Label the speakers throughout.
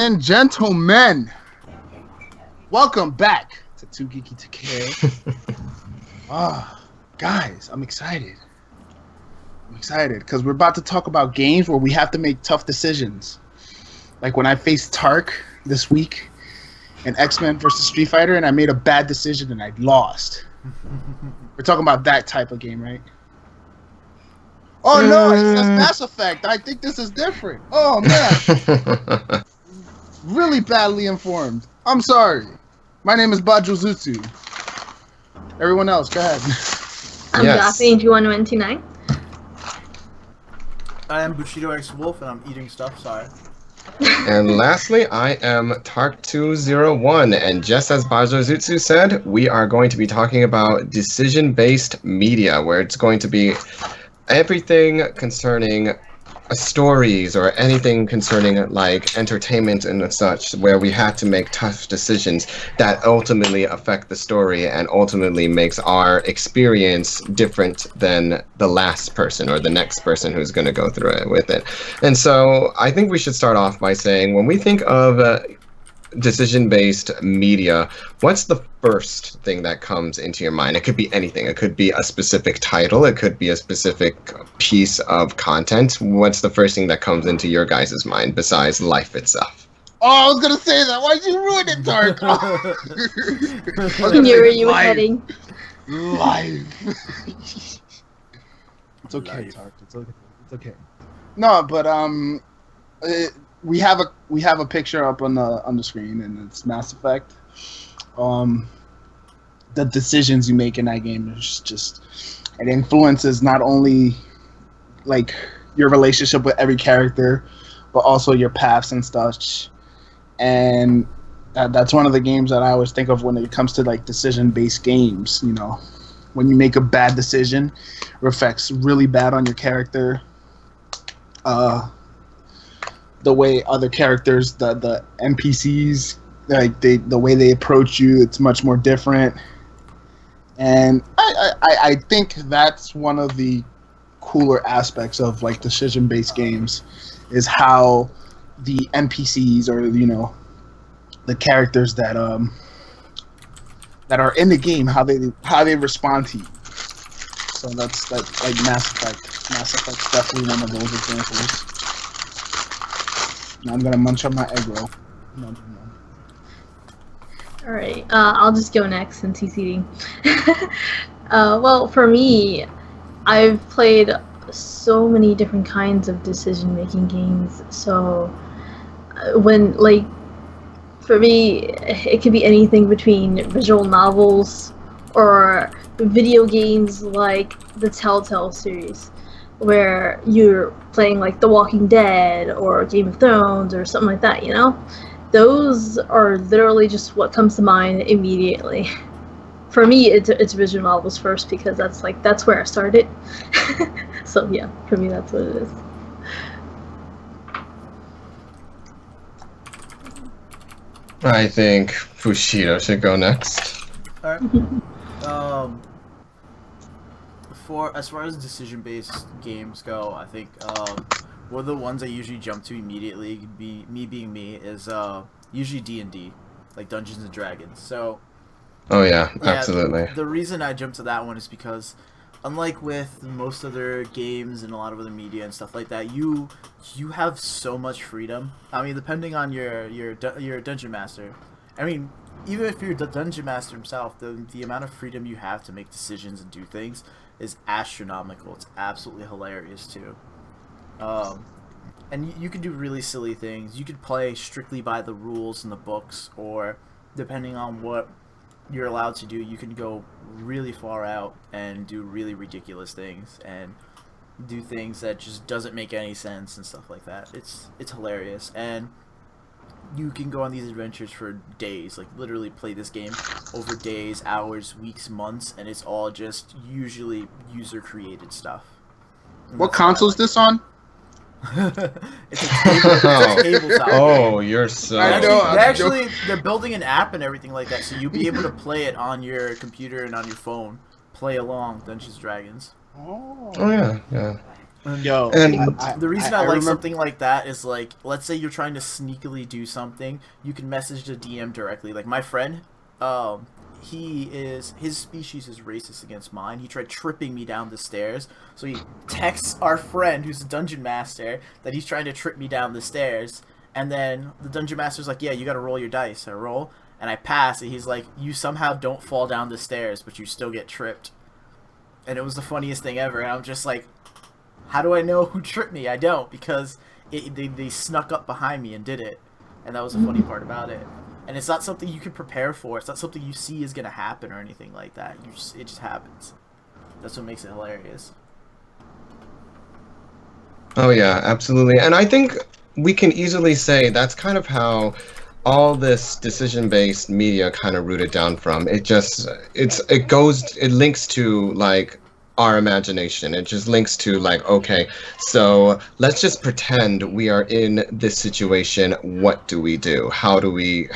Speaker 1: and gentlemen, welcome back to TooGeekyToCare. Guys, I'm excited. Because we're about to talk about games where we have to make tough decisions. Like when I faced Tark this week in X-Men vs. Street Fighter, and I made a bad decision and I lost. We're talking about that type of game, right? Oh no, it says Mass Effect. I think this is different. Oh man. Really badly informed. I'm sorry. My name is Bajozutsu. Everyone else, go ahead.
Speaker 2: I'm Daphne, G129.
Speaker 3: I am Bushido X Wolf and I'm eating stuff, sorry.
Speaker 4: And lastly, I am Tark201, and just as Bajozutsu said, we are going to be talking about decision-based media, where it's going to be everything concerning stories or anything concerning like entertainment and such, where we had to make tough decisions that ultimately affect the story and ultimately makes our experience different than the last person or the next person who's going to go through it with it. And so I think we should start off by saying, when we think of decision-based media, what's the first thing that comes into your mind? It could be anything. It could be a specific title. It could be a specific piece of content. What's the first thing that comes into your guys' mind besides life itself?
Speaker 1: Oh, I was gonna say that. Why'd you ruin it, Tark?
Speaker 2: You knew where you were heading.
Speaker 1: Life. It's okay, Tark. It's okay. No, but we have a picture up on the screen, and it's Mass Effect. The decisions you make in that game is just, it influences not only like your relationship with every character, but also your paths and such. And that's one of the games that I always think of when it comes to like decision-based games. You know, when you make a bad decision, it affects really bad on your character. The way other characters, the NPCs, like the way they approach you, it's much more different. And I think that's one of the cooler aspects of like decision-based games, is how the NPCs, or the characters that are in the game, how they respond to you. So that's like Mass Effect. Mass Effect's definitely one of those examples. Now I'm gonna munch on my egg roll. No.
Speaker 2: Alright, I'll just go next since he's eating. Well, for me, I've played so many different kinds of decision-making games. So, for me, it could be anything between visual novels or video games like the Telltale series, where you're playing like The Walking Dead or Game of Thrones or something like that, Those are literally just what comes to mind immediately. For me, it's visual novels first, because that's where I started. So yeah, for me that's what it is.
Speaker 4: I think Bushido should go next.
Speaker 3: Alright. As far as decision-based games go, I think one of the ones I usually jump to immediately, is usually D&D, like Dungeons and Dragons. So.
Speaker 4: Oh yeah, absolutely.
Speaker 3: The reason I jump to that one is because, unlike with most other games and a lot of other media and stuff like that, you have so much freedom. I mean, depending on your dungeon master. I mean, even if you're the dungeon master himself, the amount of freedom you have to make decisions and do things is astronomical. It's absolutely hilarious too. And you can do really silly things. You could play strictly by the rules in the books, or depending on what you're allowed to do, you can go really far out and do really ridiculous things and do things that just doesn't make any sense and stuff like that. It's hilarious, and you can go on these adventures for days, like literally play this game over days, hours, weeks, months, and it's all just usually user created stuff. And
Speaker 1: what console is this on?
Speaker 3: It's a tabletop.
Speaker 4: Oh, you're so.
Speaker 3: They're building an app and everything like that, so you'll be able to play it on your computer and on your phone. Play along Dungeons and Dragons.
Speaker 1: Oh
Speaker 4: yeah.
Speaker 1: Yo,
Speaker 4: And
Speaker 3: The reason I like
Speaker 1: remember,
Speaker 3: something like that is like, let's say you're trying to sneakily do something, you can message the DM directly. Like my friend, his species is racist against mine. He tried tripping me down the stairs, so he texts our friend who's a dungeon master that he's trying to trip me down the stairs, and then the dungeon master's like, yeah, you gotta roll your dice. I roll, and I pass, and he's like, you somehow don't fall down the stairs, but you still get tripped. And it was the funniest thing ever, and I'm just like, how do I know who tripped me? I don't, because they snuck up behind me and did it. And that was the funny part about it. And it's not something you can prepare for. It's not something you see is going to happen or anything like that. It just happens. That's what makes it hilarious.
Speaker 4: oh yeah, absolutely. And I think we can easily say that's kind of how all this decision-based media kind of rooted down from. It links to like our imagination. It just links to like, okay, so let's just pretend we are in this situation. What do we do? How do we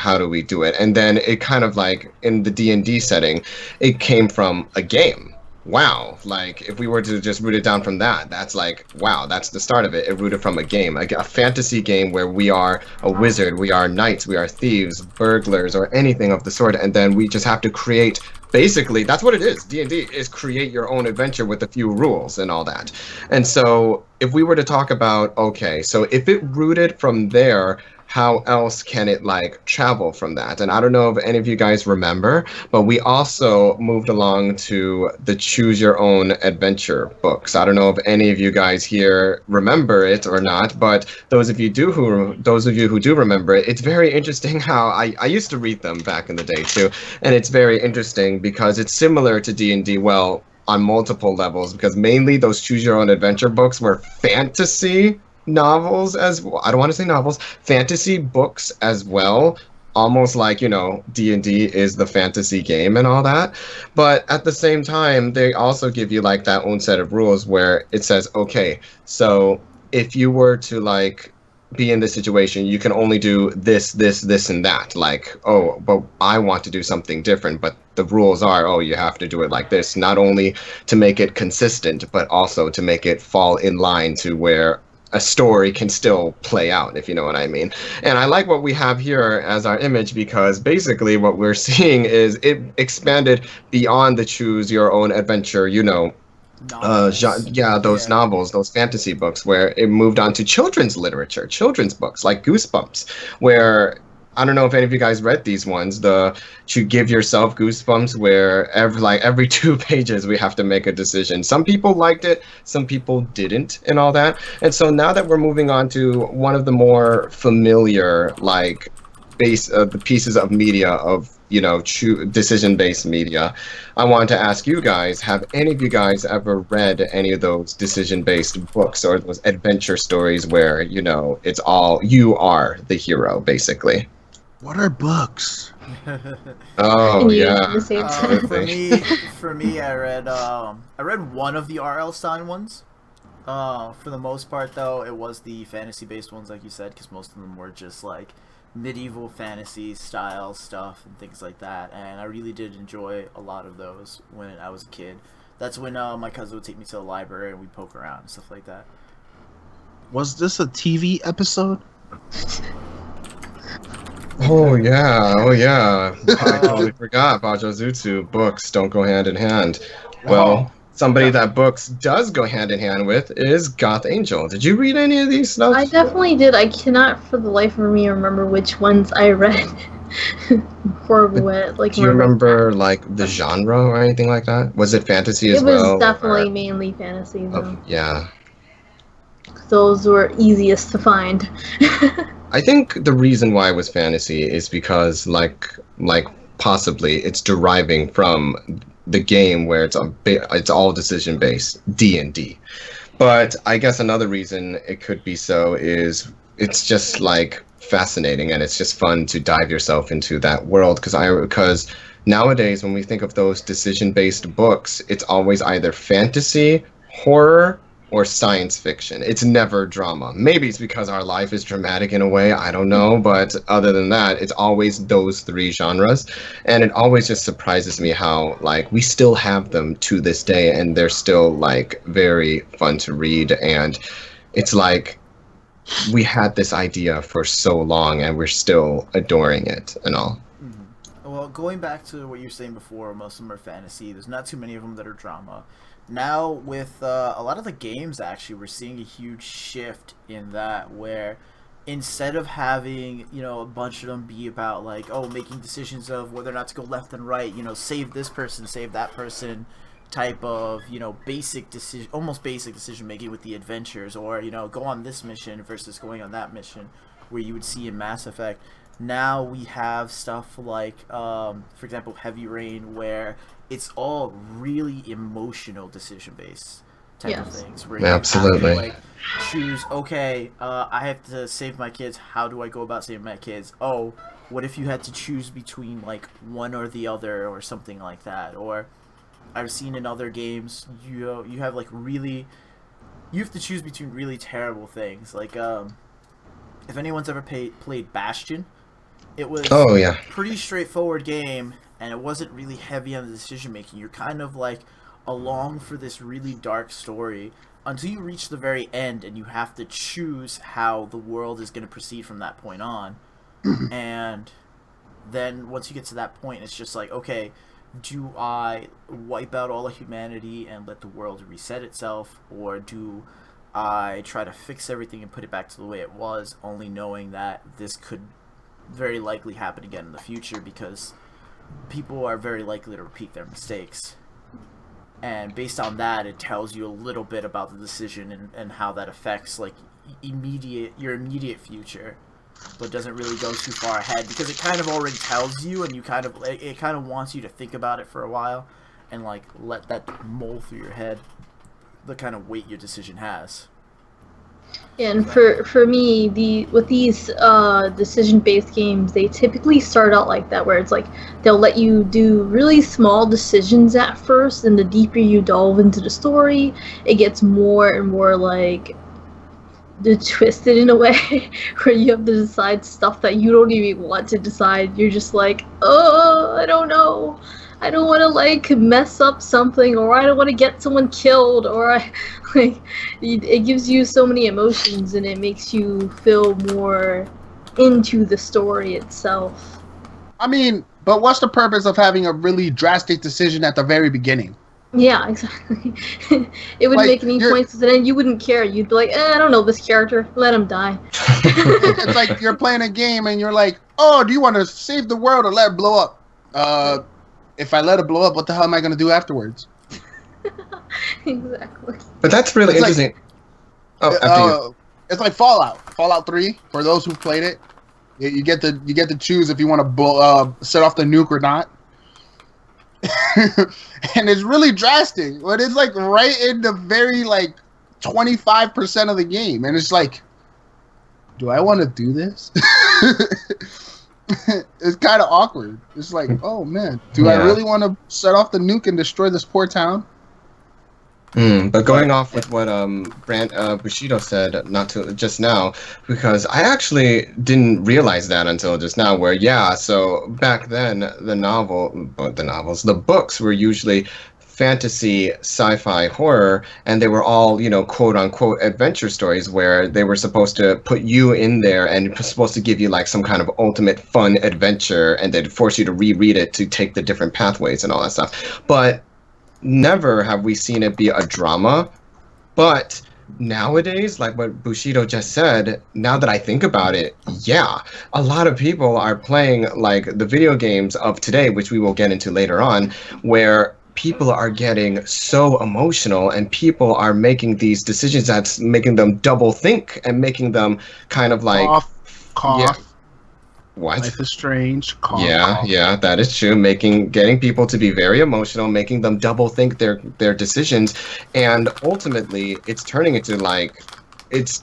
Speaker 4: do it? And then it kind of like in the D&D setting, it came from a game. Wow, like if we were to just root it down from that, that's like, wow, that's the start of it. It rooted from a game, a fantasy game where we are a wizard, we are knights, we are thieves, burglars, or anything of the sort, and then we just have to create, basically, that's what it is. D&D is create your own adventure with a few rules and all that. And so if we were to talk about, okay, so if it rooted from there, how else can it like travel from that? And I don't know if any of you guys remember, but we also moved along to the Choose Your Own Adventure books. I don't know if any of you guys here remember it or not, but those of you who do remember it, it's very interesting how I used to read them back in the day too, and it's very interesting because it's similar to D&D, well, on multiple levels, because mainly those Choose Your Own Adventure books were fantasy novels as well. I don't want to say novels, fantasy books as well, almost like, you know, D&D is the fantasy game and all that, but at the same time they also give you like that own set of rules where it says, okay, so if you were to like be in this situation, you can only do this, and that, like, oh, but I want to do something different, but the rules are, oh, you have to do it like this, not only to make it consistent but also to make it fall in line to where a story can still play out, if you know what I mean. And I like what we have here as our image, because basically what we're seeing is it expanded beyond the Choose Your Own Adventure, you know, novels, those fantasy books, where it moved on to children's literature, children's books like Goosebumps, where I don't know if any of you guys read these ones, to give yourself goosebumps, where every 2 pages we have to make a decision. Some people liked it, some people didn't, and all that. And so now that we're moving on to one of the more familiar like the pieces of media of, you know, decision-based media, I wanted to ask you guys, have any of you guys ever read any of those decision-based books or those adventure stories where, you know, it's all you are the hero basically?
Speaker 1: what are books?
Speaker 4: Oh
Speaker 2: And you
Speaker 4: yeah,
Speaker 2: at the same time.
Speaker 4: absolutely.
Speaker 3: For me, I read one of the R.L. Stein ones. For the most part, though, it was the fantasy-based ones, like you said, because most of them were just like medieval fantasy style stuff and things like that. And I really did enjoy a lot of those when I was a kid. That's when my cousin would take me to the library and we'd poke around and stuff like that.
Speaker 1: Was this a TV episode?
Speaker 4: Oh yeah. I totally forgot. Bajozutsu books don't go hand in hand. Well, somebody that books does go hand in hand with is Goth Angel. Did you read any of these stuff?
Speaker 2: I definitely did. I cannot for the life of me remember which ones I read. Horrible at like.
Speaker 4: Do you remember like the genre or anything like that? Was it fantasy as
Speaker 2: It
Speaker 4: well?
Speaker 2: was definitely mainly fantasy though.
Speaker 4: Yeah.
Speaker 2: Those were easiest to find.
Speaker 4: I think the reason why it was fantasy is because like possibly it's deriving from the game where it's all decision based, D&D. But I guess another reason it could be so is it's just like fascinating and it's just fun to dive yourself into that world, because nowadays when we think of those decision based books, it's always either fantasy, horror, or science fiction. It's never drama. Maybe it's because our life is dramatic in a way, I don't know, but other than that, it's always those three genres. And it always just surprises me how like we still have them to this day, and they're still like very fun to read. And it's like we had this idea for so long and we're still adoring it and all.
Speaker 3: Well, going back to what you were saying before, most of them are fantasy. There's not too many of them that are drama. Now, with a lot of the games, actually, we're seeing a huge shift in that, where instead of having, a bunch of them be about, like, making decisions of whether or not to go left and right, save this person, save that person, type of, almost basic decision making with the adventures, or, go on this mission versus going on that mission, where you would see in Mass Effect. Now we have stuff like, for example, Heavy Rain, where it's all really emotional decision based type of things. Where
Speaker 4: absolutely.
Speaker 3: You have to, choose, I have to save my kids. How do I go about saving my kids? Oh, what if you had to choose between like one or the other, or something like that? Or I've seen in other games, you have like really, you have to choose between really terrible things. Like, if anyone's ever played Bastion, it was a pretty straightforward game, and it wasn't really heavy on the decision making. You're kind of like along for this really dark story until you reach the very end, and you have to choose how the world is going to proceed from that point on. And then once you get to that point, it's just like, okay, do I wipe out all of humanity and let the world reset itself, or do I try to fix everything and put it back to the way it was, only knowing that this could very likely happen again in the future, because people are very likely to repeat their mistakes. And based on that, it tells you a little bit about the decision and how that affects like your immediate future, but doesn't really go too far ahead, because it kind of already tells you, and it kind of wants you to think about it for a while and like let that mull through your head the kind of weight your decision has.
Speaker 2: Yeah, and for me, with these decision-based games, they typically start out like that, where it's like they'll let you do really small decisions at first, and the deeper you delve into the story, it gets more and more like twisted in a way, where you have to decide stuff that you don't even want to decide. You're just like, oh, I don't know. I don't want to like mess up something, or I don't want to get someone killed, or it gives you so many emotions, and it makes you feel more into the story itself.
Speaker 1: I mean, but what's the purpose of having a really drastic decision at the very beginning?
Speaker 2: Yeah, exactly. It would make any points, and then you wouldn't care. You'd be like, I don't know this character. Let him die.
Speaker 1: It's like you're playing a game, and you're like, oh, do you want to save the world or let it blow up? If I let it blow up, what the hell am I going to do afterwards?
Speaker 2: Exactly.
Speaker 4: But that's really interesting.
Speaker 1: It's like Fallout 3. For those who played it, you get to choose if you want to set off the nuke or not. And it's really drastic, but it's like right in the very like 25% of the game, and it's like, do I want to do this? It's kind of awkward. It's like, oh man, do I really want to set off the nuke and destroy this poor town?
Speaker 4: But going off with what Bushido said just now, because I actually didn't realize that until just now, where so back then the books were usually fantasy, sci-fi, horror, and they were all, quote unquote adventure stories, where they were supposed to put you in there and supposed to give you like some kind of ultimate fun adventure, and they'd force you to reread it to take the different pathways and all that stuff. But never have we seen it be a drama. But nowadays, like what Bushido just said, now that I think about it, a lot of people are playing like the video games of today, which we will get into later on, where people are getting so emotional, and people are making these decisions that's making them double think and making them kind of like
Speaker 1: cough.
Speaker 4: Yeah. What?
Speaker 1: Life is strange. Cough.
Speaker 4: Yeah, that is true. Getting people to be very emotional, making them double think their decisions, and ultimately it's turning into like it's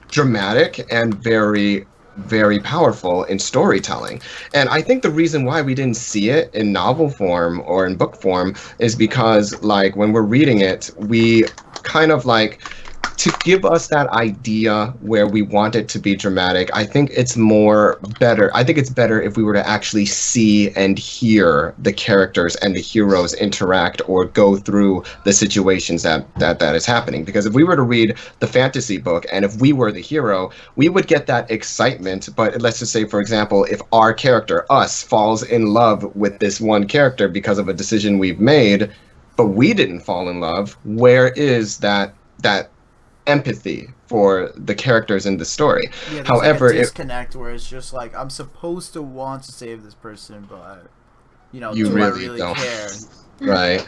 Speaker 4: dramatic and very, very powerful in storytelling. And I think the reason why we didn't see it in novel form or in book form is because like when we're reading it, we kind of like to give us that idea where we want it to be dramatic, I think it's better. I think it's better if we were to actually see and hear the characters and the heroes interact or go through the situations that is happening. Because if we were to read the fantasy book and if we were the hero, we would get that excitement. But let's just say, for example, if our character, us, falls in love with this one character because of a decision we've made, but we didn't fall in love, where is that empathy for the characters in the story?
Speaker 3: Yeah, there's
Speaker 4: However,
Speaker 3: like a disconnect where it's just like, I'm supposed to want to save this person, but
Speaker 4: You
Speaker 3: do I
Speaker 4: really
Speaker 3: really
Speaker 4: don't.
Speaker 3: care?
Speaker 4: right.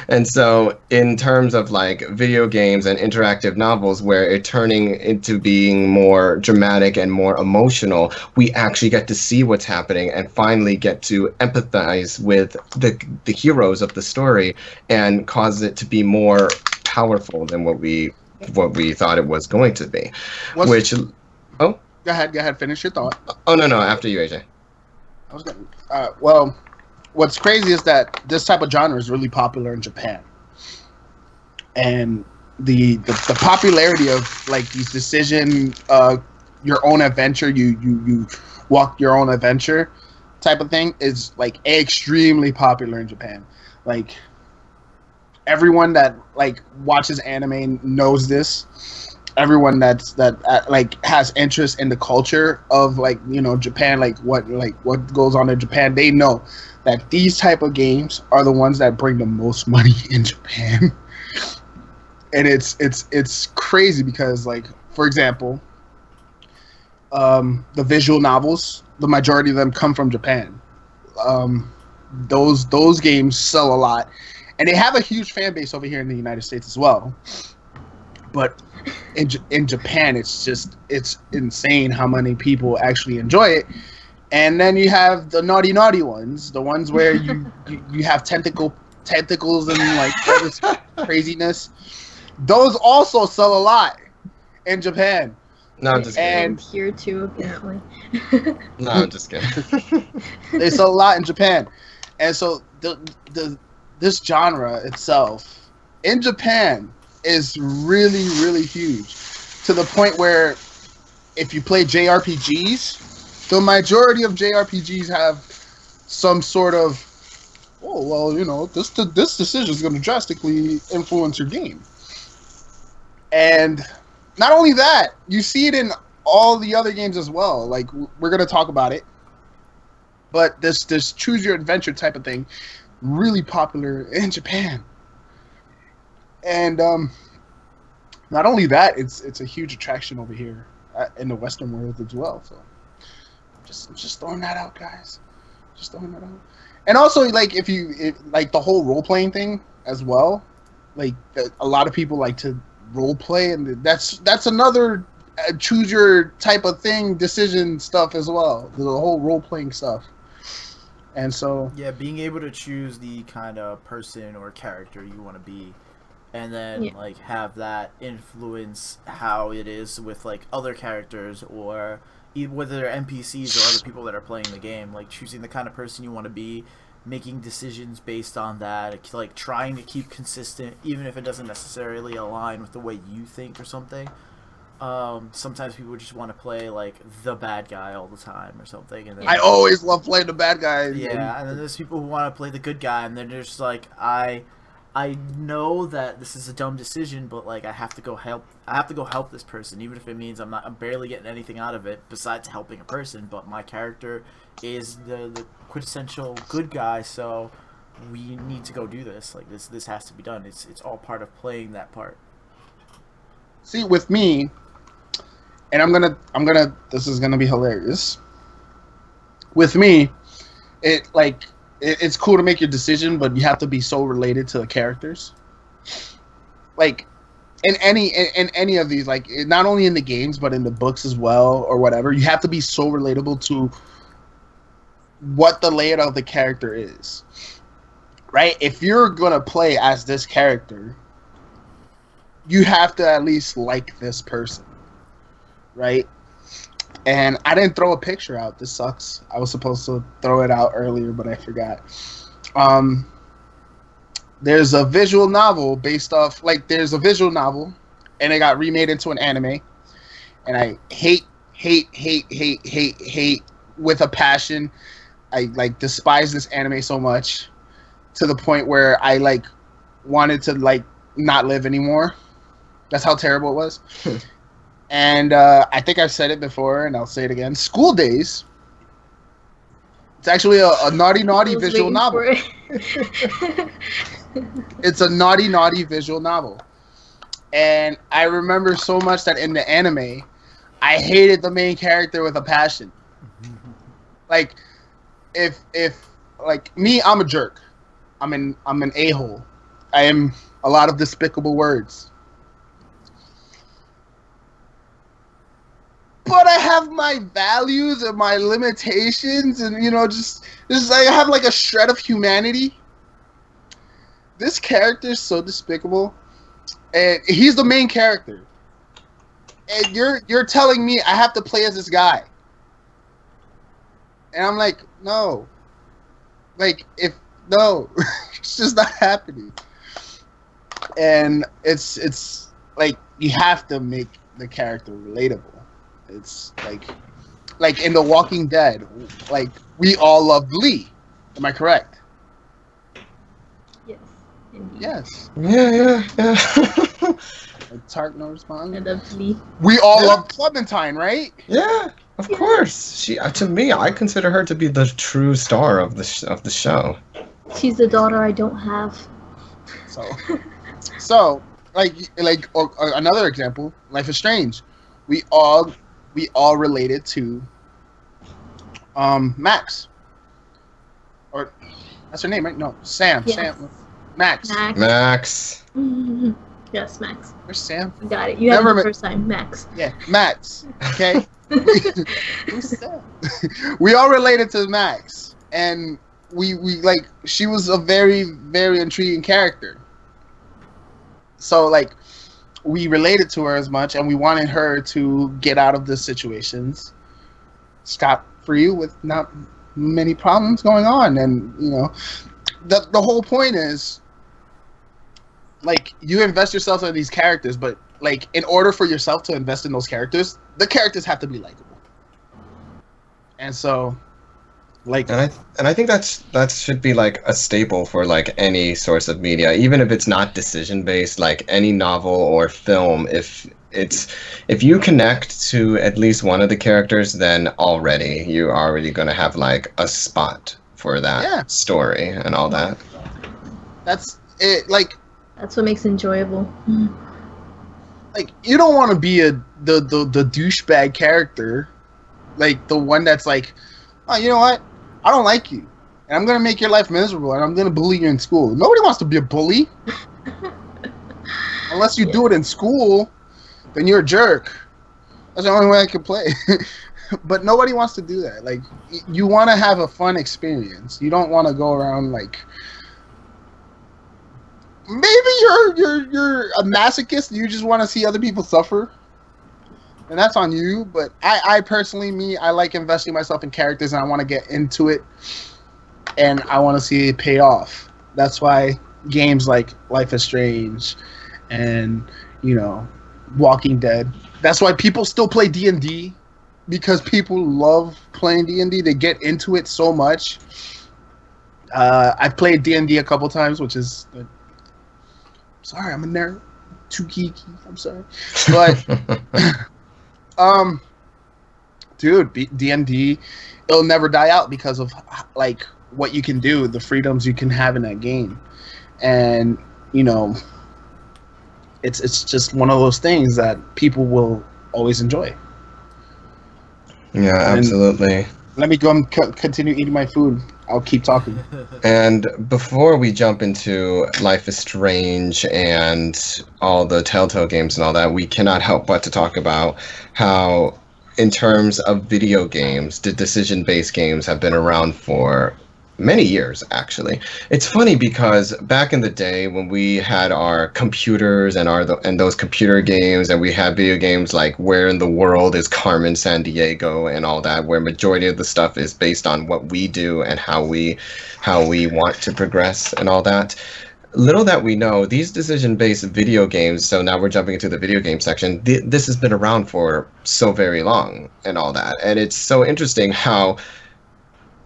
Speaker 4: And so in terms of like video games and interactive novels where it turning into being more dramatic and more emotional, we actually get to see what's happening and finally get to empathize with the heroes of the story and cause it to be more powerful than what we thought it was going to be.
Speaker 1: Go ahead, finish your thought.
Speaker 4: Oh, no, after you, AJ.
Speaker 1: I was gonna, well, what's crazy is that this type of genre is really popular in Japan, and the popularity of like these decision, your own adventure, you walk your own adventure type of thing is like extremely popular in Japan. Like everyone that like watches anime knows this. Everyone that like has interest in the culture of like, you know, Japan, like what goes on in Japan, they know that these type of games are the ones that bring the most money in Japan. And it's crazy because, like, for example, the visual novels, the majority of them come from Japan. Those games sell a lot, and they have a huge fan base over here in the United States as well. But in Japan, it's insane how many people actually enjoy it. And then you have the naughty ones, the ones where you have tentacles and like all this craziness. Those also sell a lot in Japan.
Speaker 4: No, I'm just kidding.
Speaker 2: And here too, apparently.
Speaker 4: No, I'm just kidding.
Speaker 1: They sell a lot in Japan, and so this genre itself in Japan is really, really huge, to the point where if you play JRPGs, the majority of JRPGs have some sort of, oh well, you know, this decision is going to drastically influence your game. And not only that, you see it in all the other games as well. Like, we're going to talk about it, but this choose your adventure type of thing, really popular in Japan. And not only that, it's a huge attraction over here in the Western world as well. So just throwing that out, guys. Just throwing that out. And also, like, if like the whole role playing thing as well, like a lot of people like to role play, and that's another choose your type of thing, decision stuff as well. The whole role playing stuff. And so
Speaker 3: yeah, being able to choose the kind of person or character you want to be, and then like have that influence how it is with like other characters, or whether they're NPCs or other people that are playing the game. Like choosing the kind of person you want to be, making decisions based on that, like trying to keep consistent even if it doesn't necessarily align with the way you think or something. Sometimes people just want to play like the bad guy all the time or something, and then,
Speaker 1: I always love playing the bad guy.
Speaker 3: Yeah, and then there's people who want to play the good guy, and they're just like, I know that this is a dumb decision, but like I have to go help this person, even if it means I'm barely getting anything out of it besides helping a person. But my character is the quintessential good guy, so we need to go do this. Like this has to be done. It's all part of playing that part.
Speaker 1: See, with me, and I'm gonna this is gonna be hilarious. With me, it's cool to make your decision, but you have to be so related to the characters. Like in any of these, like not only in the games but in the books as well, or whatever, you have to be so relatable to what the layout of the character is. Right? If you're gonna play as this character, you have to at least like this person. Right? And I didn't throw a picture out. This sucks. I was supposed to throw it out earlier, but I forgot. There's a visual novel based off, like, there's a visual novel and it got remade into an anime, and I hate with a passion. I like despise this anime so much to the point where I like wanted to like not live anymore. That's how terrible it was. And I think I've said it before, and I'll say it again. School Days. It's actually a naughty visual novel. It's a naughty visual novel. And I remember so much that in the anime, I hated the main character with a passion. Like, if like me, I'm a jerk. I'm an a-hole. I am a lot of despicable words. But I have my values and my limitations, and just I have like a shred of humanity. This character is so despicable, and he's the main character. And you're telling me I have to play as this guy, and I'm like, no, like no, it's just not happening. And it's like you have to make the character relatable. It's like in The Walking Dead, like we all loved Lee. Am I correct?
Speaker 2: Yes. Indeed.
Speaker 1: Yes.
Speaker 4: Yeah.
Speaker 1: Tark, no response.
Speaker 2: I loved Lee.
Speaker 1: We all loved Clementine, right?
Speaker 4: Yeah, of course. She, to me, I consider her to be the true star of the show.
Speaker 2: She's the daughter I don't have.
Speaker 1: So or another example, Life is Strange. We all related to Max. Or that's her name, right? No, Sam.
Speaker 2: Yes.
Speaker 1: Sam. Max.
Speaker 4: Max.
Speaker 2: Yes, Max.
Speaker 1: Where's Sam?
Speaker 2: You got it. You had it the first time, Max.
Speaker 1: Yeah, Max. Okay. Who's Sam? We all related to Max, and we like she was a very, very intriguing character. So like we related to her as much, and we wanted her to get out of the situations scot free with not many problems going on. And the whole point is like you invest yourself in these characters, but like in order for yourself to invest in those characters, the characters have to be likable. And so like
Speaker 4: and I think that should be like a staple for like any source of media, even if it's not decision based, like any novel or film. If you connect to at least one of the characters, then you're already gonna have like a spot for that story and all that. That's it. Like
Speaker 2: that's what makes it enjoyable.
Speaker 1: Like you don't want to be the douchebag character, like the one that's like, oh, you know what? I don't like you, and I'm gonna make your life miserable, and I'm gonna bully you in school. Nobody wants to be a bully, unless you do it in school. Then you're a jerk. That's the only way I can play. But nobody wants to do that. Like you want to have a fun experience. You don't want to go around like. Maybe you're a masochist. You just want to see other people suffer. And that's on you, but I personally, I like investing myself in characters, and I want to get into it, and I want to see it pay off. That's why games like Life is Strange and, Walking Dead. That's why people still play D&D, because people love playing D&D. They get into it so much. I've played D&D a couple times, which is... sorry, I'm a nerd. Too geeky. I'm sorry. But... dude, D&D, it'll never die out because of like what you can do, the freedoms you can have in that game, and it's just one of those things that people will always enjoy.
Speaker 4: Yeah, absolutely.
Speaker 1: Let me go and continue eating my food. I'll keep talking.
Speaker 4: And before we jump into Life is Strange and all the Telltale games and all that, we cannot help but to talk about how, in terms of video games, the decision-based games have been around for many years, actually. It's funny because back in the day when we had our computers and those computer games, and we had video games like Where in the World is Carmen Sandiego and all that, where majority of the stuff is based on what we do and how we want to progress and all that. little that we know, these decision-based video games, so now we're jumping into the video game section, this has been around for so very long and all that. And it's so interesting how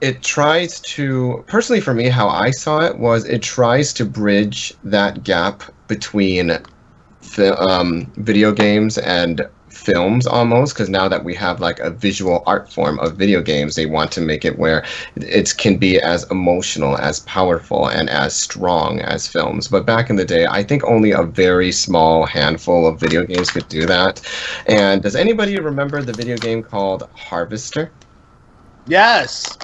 Speaker 4: it tries to, personally for me, how I saw it was it tries to bridge that gap between video games and films almost, because now that we have like a visual art form of video games, they want to make it where it can be as emotional, as powerful, and as strong as films. But back in the day, I think only a very small handful of video games could do that. And does anybody remember the video game called Harvester?
Speaker 1: Yes.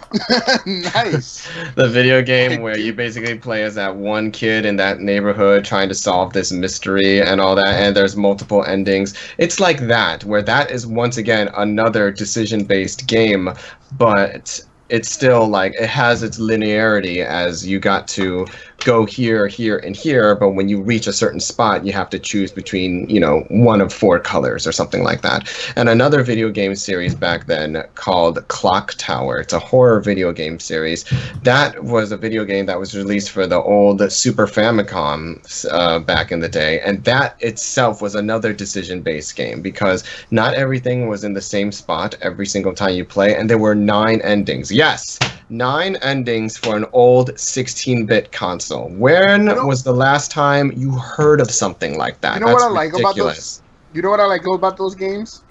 Speaker 1: Nice.
Speaker 4: The video game where you basically play as that one kid in that neighborhood trying to solve this mystery and all that, and there's multiple endings. It's like that, where that is once again another decision-based game, but it's still like it has its linearity as you got to go here, here, and here, but when you reach a certain spot, you have to choose between, you know, one of 4 colors or something like that. And another video game series back then called Clock Tower. It's a horror video game series. That was a video game that was released for the old Super Famicom back in the day, and that itself was another decision-based game because not everything was in the same spot every single time you play, and there were 9 endings. Yes, 9 endings for an old 16-bit console. When was the last time you heard of something like that?
Speaker 1: You know
Speaker 4: That's
Speaker 1: what I like about
Speaker 4: ridiculous.
Speaker 1: those? You know what I like about those games?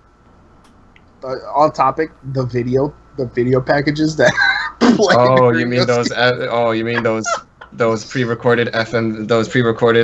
Speaker 1: On topic, the video packages that play.
Speaker 4: Oh, you mean those? You mean those pre-recorded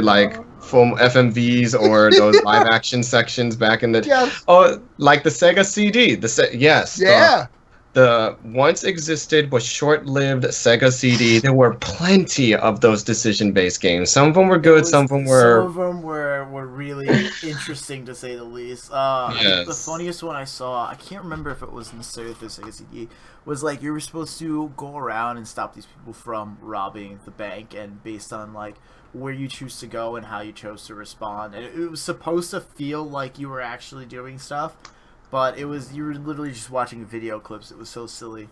Speaker 4: like full FMVs or those live action sections back in the
Speaker 1: Yes.
Speaker 4: Oh, like the Sega CD. Yes.
Speaker 1: Yeah.
Speaker 4: The once existed but short-lived Sega CD. There were plenty of those decision-based games. Some of them were good. Some of them
Speaker 3: were really interesting to say the least. I think the funniest one I saw, I can't remember if it was necessarily the Sega CD, was like you were supposed to go around and stop these people from robbing the bank, and based on like where you choose to go and how you chose to respond, and it was supposed to feel like you were actually doing stuff. But you were literally just watching video clips. It was so silly.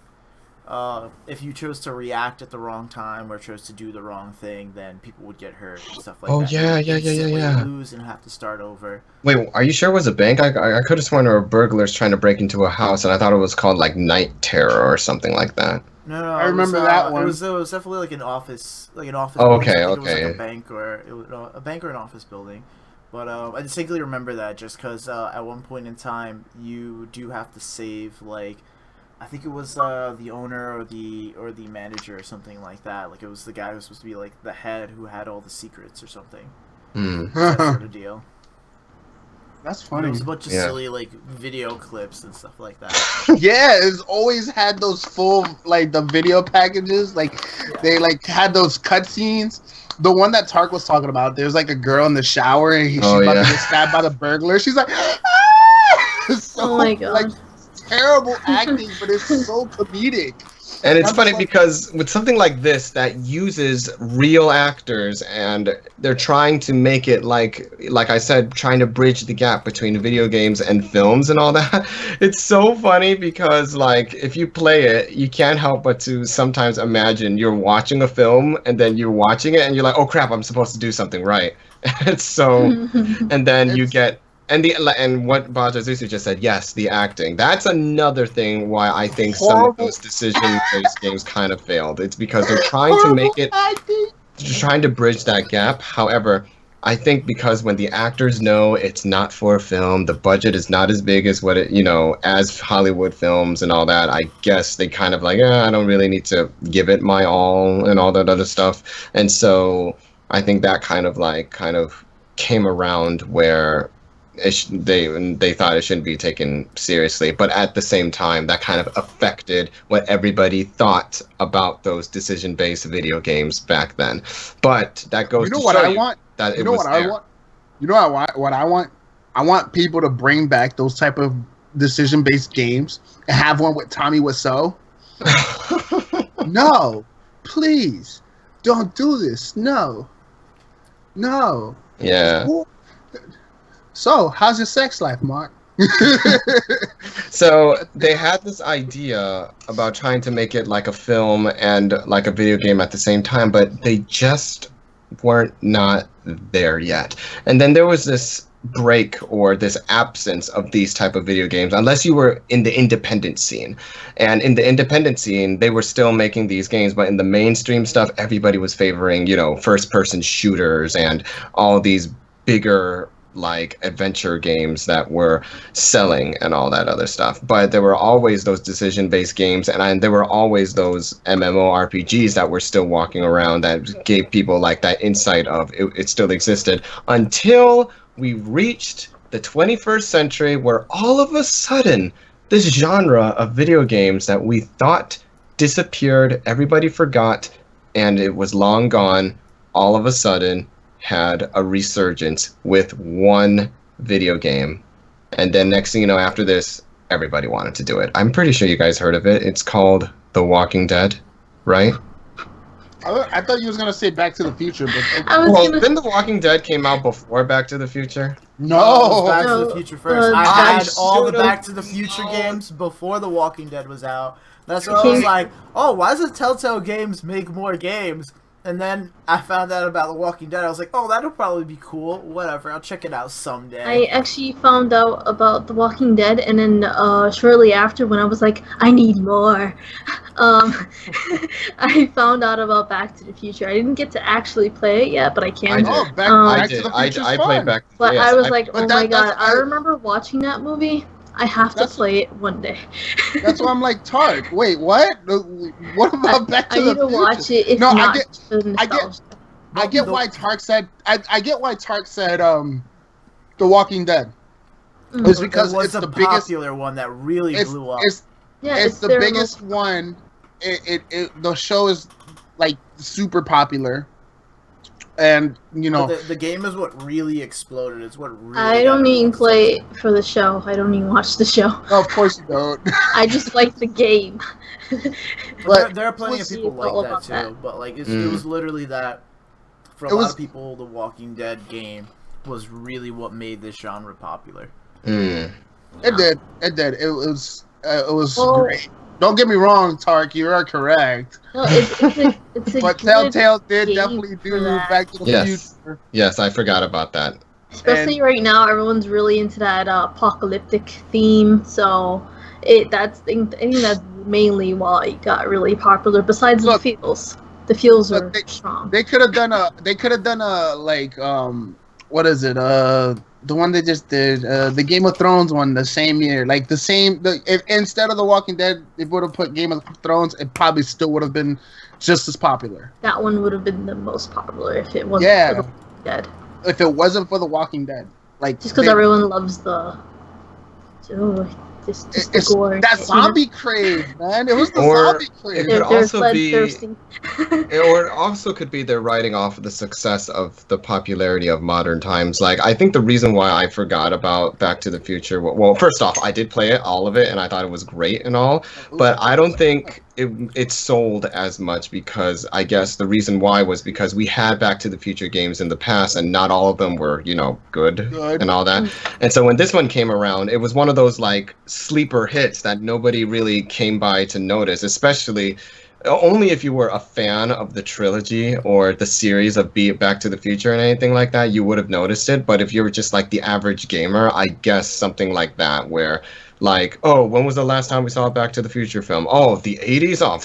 Speaker 3: If you chose to react at the wrong time or chose to do the wrong thing, then people would get hurt and stuff like that.
Speaker 4: Oh, yeah.
Speaker 3: Lose and have to start over.
Speaker 4: Wait, are you sure it was a bank? I could have sworn there were burglars trying to break into a house, and I thought it was called like Night Terror or something like that.
Speaker 3: No,
Speaker 1: I remember that one.
Speaker 3: It was definitely like an office.
Speaker 4: Oh, okay,
Speaker 3: building.
Speaker 4: okay.
Speaker 3: It was like a bank or an office building. But I distinctly remember that just because at one point in time you do have to save, like, I think it was the owner or the manager or something like that. Like it was the guy who was supposed to be like the head who had all the secrets or something. That sort of deal.
Speaker 1: That's funny.
Speaker 3: There was a bunch of silly like video clips and stuff like that.
Speaker 1: Yeah, it's always had those full like the video packages. Like they like had those cutscenes. The one that Tark was talking about, there's like a girl in the shower and she's about to get stabbed by the burglar. She's like, ah! So,
Speaker 2: oh my god.
Speaker 1: Like, terrible acting, but it's so comedic.
Speaker 4: And it's funny because with something like this that uses real actors and they're trying to make it like I said, trying to bridge the gap between video games and films and all that. It's so funny because like if you play it, you can't help but to sometimes imagine you're watching a film and then you're watching it and you're like, oh crap, I'm supposed to do something right. It's so, and then you get. And what Bajazusu just said, yes, the acting. That's another thing why I think some of those decision-based games kind of failed. It's because they're trying to make it, trying to bridge that gap. However, I think because when the actors know it's not for a film, the budget is not as big as what it, as Hollywood films and all that, I guess they kind of like, I don't really need to give it my all and all that other stuff. And so I think that kind of came around where they thought it shouldn't be taken seriously, but at the same time that kind of affected what everybody thought about those decision-based video games back then. But that goes to show you that it was there.
Speaker 1: You know what I want? I want people to bring back those type of decision-based games and have one with Tommy Wiseau. No, please, don't do this. No.
Speaker 4: Yeah.
Speaker 1: So, how's your sex life, Mark?
Speaker 4: So they had this idea about trying to make it like a film and like a video game at the same time, but they just weren't not there yet. And then there was this break or this absence of these type of video games unless you were in the independent scene. And in the independent scene, they were still making these games, but in the mainstream stuff, everybody was favoring, first person shooters and all these bigger like adventure games that were selling and all that other stuff. But there were always those decision-based games, and there were always those MMORPGs that were still walking around that gave people like that insight of it still existed until we reached the 21st century, where all of a sudden this genre of video games that we thought disappeared, everybody forgot, and it was long gone, all of a sudden had a resurgence with one video game. And then next thing you know, after this, everybody wanted to do it. I'm pretty sure you guys heard of it. It's called The Walking Dead, right?
Speaker 1: I thought you was gonna say Back to the Future, but
Speaker 4: then The Walking Dead came out before Back to the Future.
Speaker 1: No,
Speaker 3: Back to the Future first. I had all the Back to the Future games before The Walking Dead was out. That's why I was like, oh, why does Telltale Games make more games? And then I found out about The Walking Dead. I was like, oh, that'll probably be cool. Whatever, I'll check it out someday.
Speaker 2: I actually found out about The Walking Dead, and then shortly after, when I was like, I need more, I found out about Back to the Future. I didn't get to actually play it yet, but I can.
Speaker 1: Back to the Future's
Speaker 4: I
Speaker 1: fun.
Speaker 4: played Back.
Speaker 2: But
Speaker 4: yes,
Speaker 2: I was like, oh my god, I
Speaker 1: I
Speaker 2: remember watching that movie. I have to play it one day.
Speaker 1: That's why I'm like, Tark, wait, what? What about Back to the
Speaker 2: Future? I need to watch it. If
Speaker 1: No,
Speaker 2: not,
Speaker 1: I get why Tark said I get why Tark said The Walking Dead.
Speaker 2: Mm-hmm.
Speaker 1: It's because
Speaker 3: was
Speaker 1: it's
Speaker 3: the
Speaker 1: the biggest
Speaker 3: popular one that really blew up.
Speaker 1: It's the biggest one. The show is like super popular. And
Speaker 3: the game is what really exploded. It's what really.
Speaker 2: I don't even play it for the show. I don't even watch the show.
Speaker 1: No, of course you don't.
Speaker 2: I just like the game.
Speaker 3: But there are plenty of people like that too.
Speaker 2: That.
Speaker 3: But like it was literally that. For a lot of people, The Walking Dead game was really what made this genre popular.
Speaker 4: Mm.
Speaker 1: It did. It was great. Don't get me wrong, Tark. You are correct.
Speaker 2: No, it's a
Speaker 1: but Telltale did definitely do Back to the Future.
Speaker 4: Yes, I forgot about that.
Speaker 2: Especially right now, everyone's really into that apocalyptic theme. So I think that's mainly why it got really popular. Besides the feels. The feels are strong. They could have done
Speaker 1: a like what is it? The one they just did, the Game of Thrones one, the same year, like if instead of The Walking Dead, they would have put Game of Thrones, it probably still would have been just as popular.
Speaker 2: That one would have been the most popular if it wasn't for The Walking Dead.
Speaker 1: If it wasn't for The Walking Dead, like
Speaker 2: just because everyone loves the. Just the gore.
Speaker 1: That zombie craze, man. It was the zombie craze.
Speaker 4: It could also be, or it also could be they're riding off of the success of the popularity of modern times. Like, I think the reason why I forgot about Back to the Future, well, first off, I did play it, all of it, and I thought it was great and all, but I don't think it sold as much because I guess the reason why was because we had Back to the Future games in the past and not all of them were, good and all that. And so when this one came around, it was one of those like sleeper hits that nobody really came by to notice, especially only if you were a fan of the trilogy or the series of Back to the Future and anything like that, you would have noticed it. But if you were just like the average gamer, I guess something like that where like, oh, when was the last time we saw a Back to the Future film? Oh, the 80s? Oh,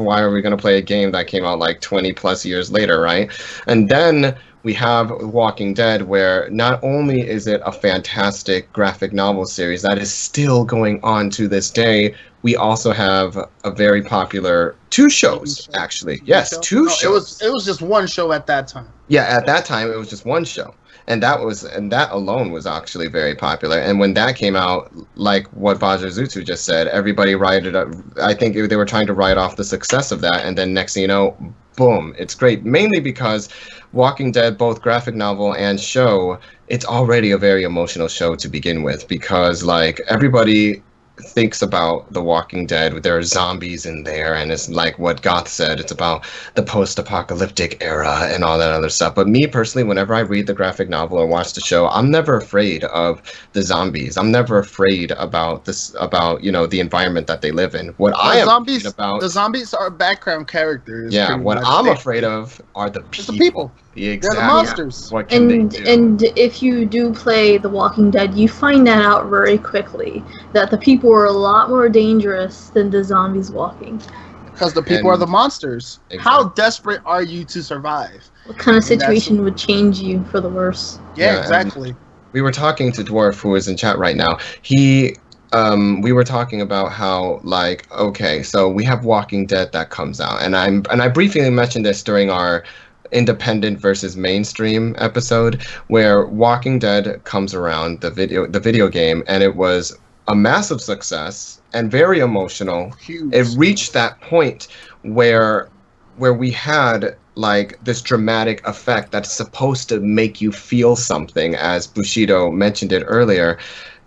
Speaker 4: why are we going to play a game that came out like 20 plus years later, right? And then we have Walking Dead, where not only is it a fantastic graphic novel series that is still going on to this day, we also have a very popular two shows, actually. Yes, two shows.
Speaker 1: It was just one show at that time.
Speaker 4: Yeah, at that time, it was just one show. And that alone was actually very popular. And when that came out, like what Bajrazutsu just said, everybody rioted up. I think they were trying to write off the success of that. And then next thing you know, boom, it's great. Mainly because Walking Dead, both graphic novel and show, it's already a very emotional show to begin with. Because like everybody thinks about The Walking Dead, there are zombies in there, and it's like what Goth said, it's about the post-apocalyptic era and all that other stuff. But me personally, whenever I read the graphic novel or watch the show, I'm never afraid of the zombies. I'm never afraid about this, about, you know, the environment that they live in. What I am afraid about,
Speaker 1: the zombies are background characters.
Speaker 4: yeah,
Speaker 1: pretty
Speaker 4: what
Speaker 1: much.
Speaker 4: I'm afraid of are the
Speaker 1: It's
Speaker 4: people.
Speaker 1: the people.
Speaker 4: Exactly.
Speaker 1: They're the monsters.
Speaker 4: What can they do?
Speaker 2: And if you do play The Walking Dead, you find that out very quickly, that the people are a lot more dangerous than the zombies walking.
Speaker 1: Because the people are the monsters.
Speaker 4: Exactly.
Speaker 1: How desperate are you to survive?
Speaker 2: What kind of
Speaker 1: I mean,
Speaker 2: situation would change you for the worse?
Speaker 1: Yeah,
Speaker 4: Yeah,
Speaker 1: exactly.
Speaker 4: We were talking to Dwarf, who is in chat right now. We were talking about how, like, okay, so we have Walking Dead that comes out, and I briefly mentioned this during our independent versus mainstream episode, where Walking Dead comes around, the video game, and it was a massive success and very emotional.
Speaker 1: Huge.
Speaker 4: It reached that point where we had like this dramatic effect that's supposed to make you feel something, as Bushido mentioned it earlier.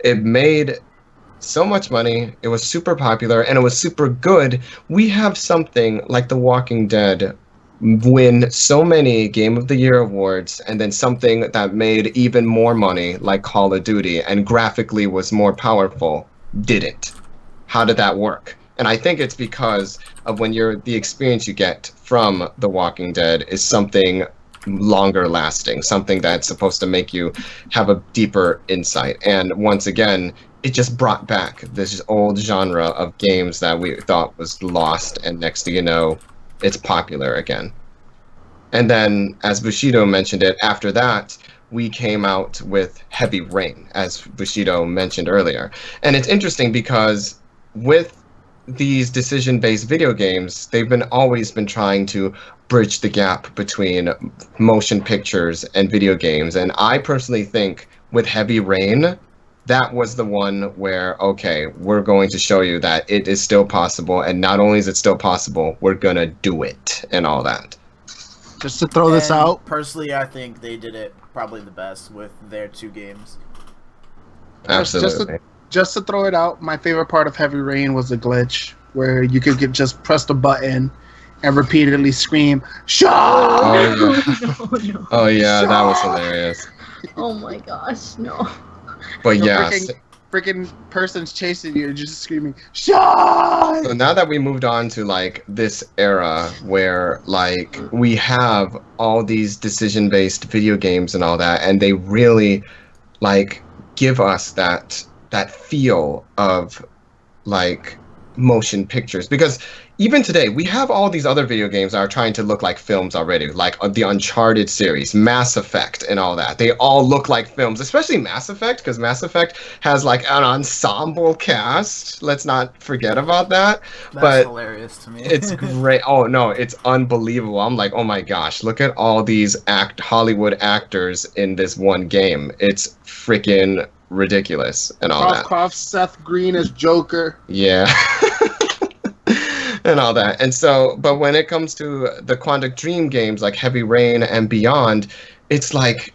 Speaker 4: It made so much money, it was super popular, and it was super good. We have something like The Walking Dead win so many Game of the Year awards, and then something that made even more money like Call of Duty and graphically was more powerful didn't. How did that work? And I think it's because of when the experience you get from The Walking Dead is something longer lasting, something that's supposed to make you have a deeper insight. And once again, it just brought back this old genre of games that we thought was lost, and next thing you know, it's popular again. And then, as Bushido mentioned it, after that, we came out with Heavy Rain, as Bushido mentioned earlier. And it's interesting because with these decision-based video games, they've always been trying to bridge the gap between motion pictures and video games. And I personally think with Heavy Rain, that was the one where, okay, we're going to show you that it is still possible, and not only is it still possible, we're gonna do it and all that.
Speaker 1: Just to throw this
Speaker 3: And
Speaker 1: out,
Speaker 3: personally, I think they did it probably the best with their two games.
Speaker 4: Absolutely.
Speaker 1: Just to throw it out, my favorite part of Heavy Rain was the glitch where you could just press the button and repeatedly scream, "Shot!"
Speaker 4: Oh yeah.
Speaker 2: No.
Speaker 4: Oh yeah, that was hilarious.
Speaker 2: Oh my gosh, no.
Speaker 4: But
Speaker 1: The
Speaker 4: yeah.
Speaker 1: freaking person's chasing you, just screaming, "Shot!"
Speaker 4: So now that we moved on to like this era where like we have all these decision-based video games and all that, and they really like give us that feel of like motion pictures, because even today we have all these other video games that are trying to look like films already, like the Uncharted series, Mass Effect and all that. They all look like films, especially Mass Effect, because Mass Effect has like an ensemble cast. Let's not forget about that.
Speaker 3: That's hilarious to me.
Speaker 4: It's great. Oh no, it's unbelievable. I'm like, oh my gosh, look at all these Hollywood actors in this one game. It's freaking ridiculous and all that.
Speaker 1: Seth Green as Joker.
Speaker 4: Yeah. And all that. And so, but when it comes to the Quantic Dream games like Heavy Rain and beyond, it's like,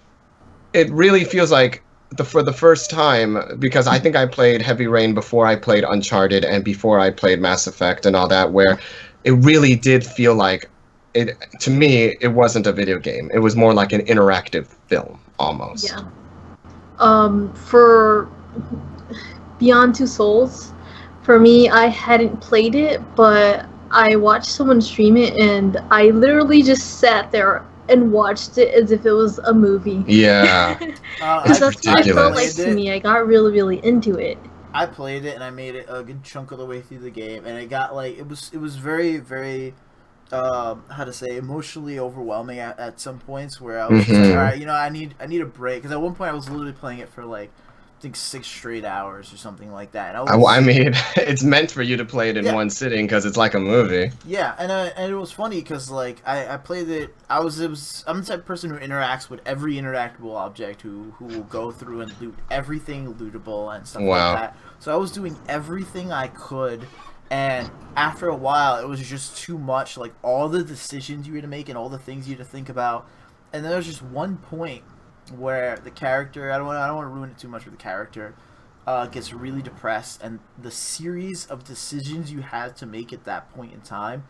Speaker 4: it really feels like for the first time, because I think I played Heavy Rain before I played Uncharted and before I played Mass Effect and all that, where it really did feel like, to me, it wasn't a video game. It was more like an interactive film, almost.
Speaker 2: Yeah. For Beyond Two Souls, for me, I hadn't played it, but I watched someone stream it, and I literally just sat there and watched it as if it was a movie.
Speaker 4: Yeah.
Speaker 2: Because that's what it felt like to me. I got really, really into it.
Speaker 3: I played it and I made it a good chunk of the way through the game, and it got like it was very, very how to say, emotionally overwhelming at some points, where I was just like, all right, I need a break, because at one point I was literally playing it for like I think 6 straight hours or something like that. And
Speaker 4: I mean, it's meant for you to play it in one sitting because it's like a movie.
Speaker 3: Yeah, and it was funny because like I played it. I'm the type of person who interacts with every interactable object, who will go through and loot everything lootable and stuff like that. So I was doing everything I could, and after a while, it was just too much. Like all the decisions you had to make and all the things you had to think about, and then there was just one point where the character, I don't want to ruin it too much with the character, gets really depressed, and the series of decisions you had to make at that point in time.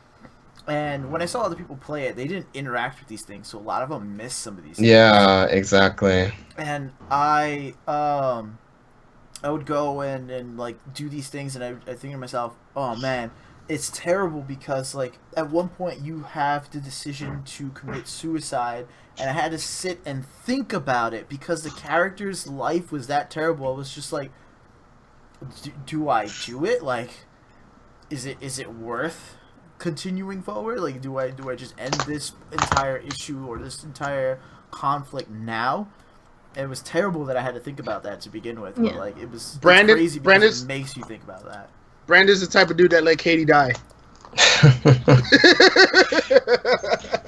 Speaker 3: And when I saw other people play it, they didn't interact with these things, so a lot of them missed some of these things.
Speaker 4: Yeah, exactly.
Speaker 3: And I would go and like do these things, and I think to myself, oh man, it's terrible because like at one point you have the decision to commit suicide, and I had to sit and think about it because the character's life was that terrible. I was just like, do I do it? Like, is it worth continuing forward? Like, do I just end this entire issue or this entire conflict now? It was terrible that I had to think about that to begin with. But, like, it was crazy because it makes you think about that.
Speaker 1: Brandon's the type of dude that let Katie die.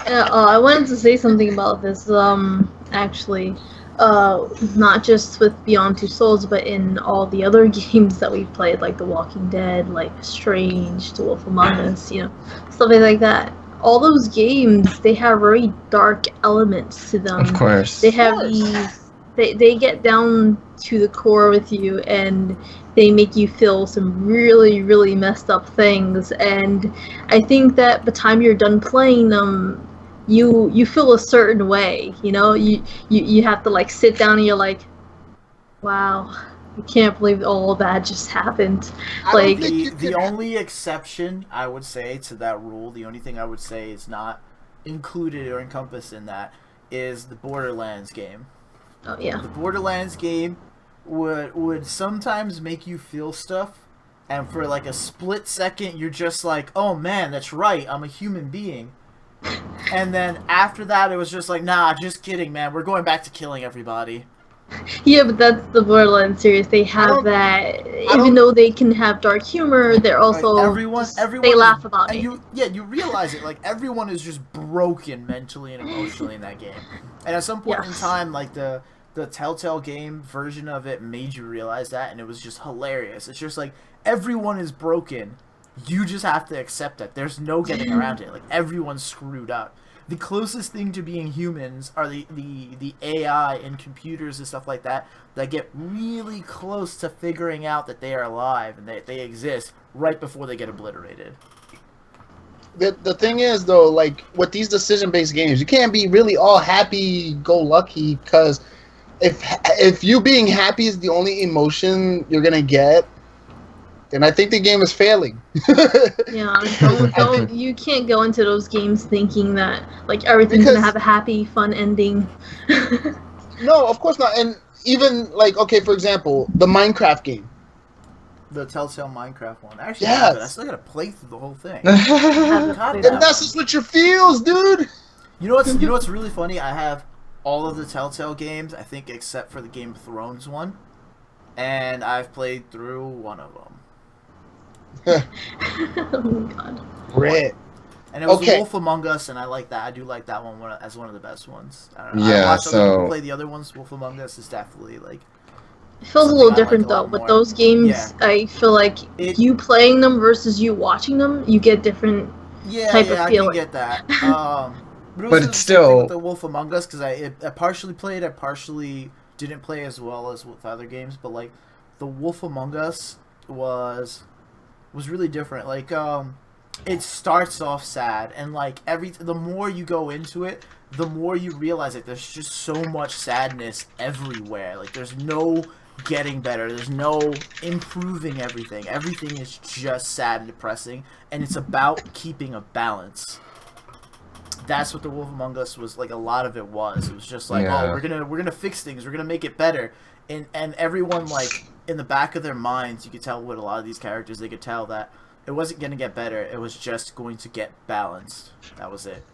Speaker 2: I wanted to say something about this. Actually, not just with Beyond Two Souls, but in all the other games that we've played, like The Walking Dead, like Strange, The Wolf Among Us, stuff like that. All those games, they have very dark elements to them.
Speaker 4: Of course.
Speaker 2: They have these. They get down to the core with you, and they make you feel some really, really messed up things. And I think that by the time you're done playing them, you feel a certain way. You have to like sit down and you're like, wow, I can't believe all of that just happened. Like
Speaker 3: the only exception I would say to that rule, the only thing I would say is not included or encompassed in that is the Borderlands game.
Speaker 2: Oh yeah.
Speaker 3: The Borderlands game would sometimes make you feel stuff, and for like a split second you're just like, oh man, that's right, I'm a human being. And then after that it was just like, nah, just kidding, man, we're going back to killing everybody.
Speaker 2: Yeah, but that's the Borderlands series. They have that, even though they can have dark humor, they're also
Speaker 3: everyone
Speaker 2: they laugh about it.
Speaker 3: You realize it, like everyone is just broken mentally and emotionally in that game. And at some point in time, like the Telltale game version of it made you realize that, and it was just hilarious. It's just like everyone is broken. You just have to accept that. There's no getting around it. Like everyone's screwed up. The closest thing to being humans are the AI and computers and stuff like that get really close to figuring out that they are alive and that they exist right before they get obliterated.
Speaker 1: The thing is, though, like with these decision-based games, you can't be really all happy-go-lucky, because if you being happy is the only emotion you're gonna get, then I think the game is failing.
Speaker 2: Yeah, don't you can't go into those games thinking that like everything's gonna have a happy, fun ending.
Speaker 1: No, of course not. And even like, okay, for example, the Minecraft game.
Speaker 3: The Telltale Minecraft one. Actually,
Speaker 1: yes.
Speaker 3: I still gotta play through the whole thing.
Speaker 1: And that's just what your feels, dude.
Speaker 3: You know what's really funny? I have all of the Telltale games, I think, except for the Game of Thrones one, and I've played through one of them.
Speaker 2: Oh my god.
Speaker 1: Red.
Speaker 3: And it was The Wolf Among Us, and I like that. I do like that one as one of the best ones. I don't know.
Speaker 4: Yeah,
Speaker 3: I watched other people play the other ones. Wolf Among Us is definitely like.
Speaker 2: It feels a little different though. With those games, I feel like you playing them versus you watching them, you get different type of feeling.
Speaker 3: I can get that.
Speaker 4: But it's still
Speaker 3: with the Wolf Among Us, because I partially played, I partially didn't play as well as with other games. But like, the Wolf Among Us was really different. Like, it starts off sad, and like the more you go into it, the more you realize that there's just so much sadness everywhere. Like, there's no getting better, there's no improving everything. Everything is just sad and depressing, and it's about keeping a balance. That's what the Wolf Among Us was like. A lot of it was just like, oh, we're gonna fix things, we're gonna make it better, and everyone, like, in the back of their minds, you could tell with a lot of these characters, they could tell that it wasn't going to get better, it was just going to get balanced. That was it.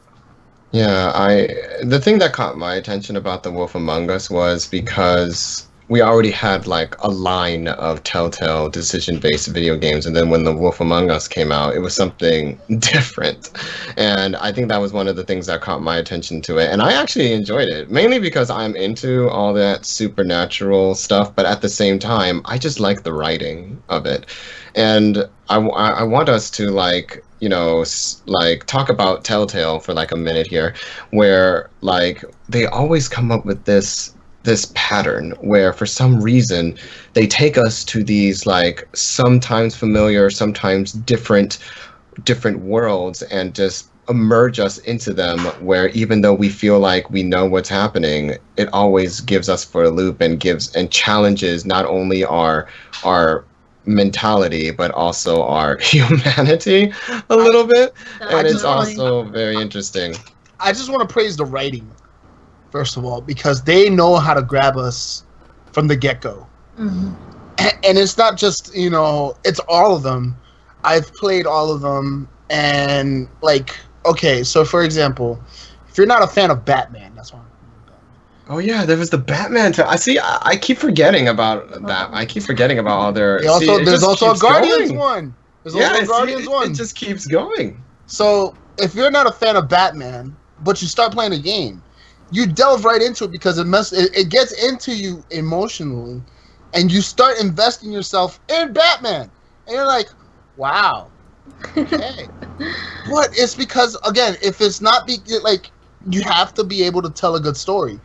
Speaker 4: Yeah, the thing that caught my attention about The Wolf Among Us was because we already had like a line of Telltale decision-based video games, and then when The Wolf Among Us came out, it was something different. And I think that was one of the things that caught my attention to it. And I actually enjoyed it, mainly because I'm into all that supernatural stuff, but at the same time, I just like the writing of it. And I want us to like, like talk about Telltale for like a minute here, where like they always come up with this this pattern where for some reason they take us to these like sometimes familiar, sometimes different worlds and just immerse us into them, where even though we feel like we know what's happening, it always gives us for a loop and challenges not only our mentality but also our humanity a little bit. And it's also very interesting.
Speaker 1: I just want to praise the writing, first of all, because they know how to grab us from the get-go.
Speaker 2: Mm-hmm.
Speaker 1: And it's not just, it's all of them. I've played all of them, and, like, okay, so for example, if you're not a fan of Batman, that's why.
Speaker 4: Oh yeah, there was the Batman. I keep forgetting about that. I keep forgetting about all their.
Speaker 1: There's also a Guardians one. There's also a Guardians one.
Speaker 4: It just keeps going.
Speaker 1: So if you're not a fan of Batman, but you start playing the game, you delve right into it because it gets into you emotionally, and you start investing yourself in Batman, and you're like, wow, okay. But it's because, again, if it's not you have to be able to tell a good story.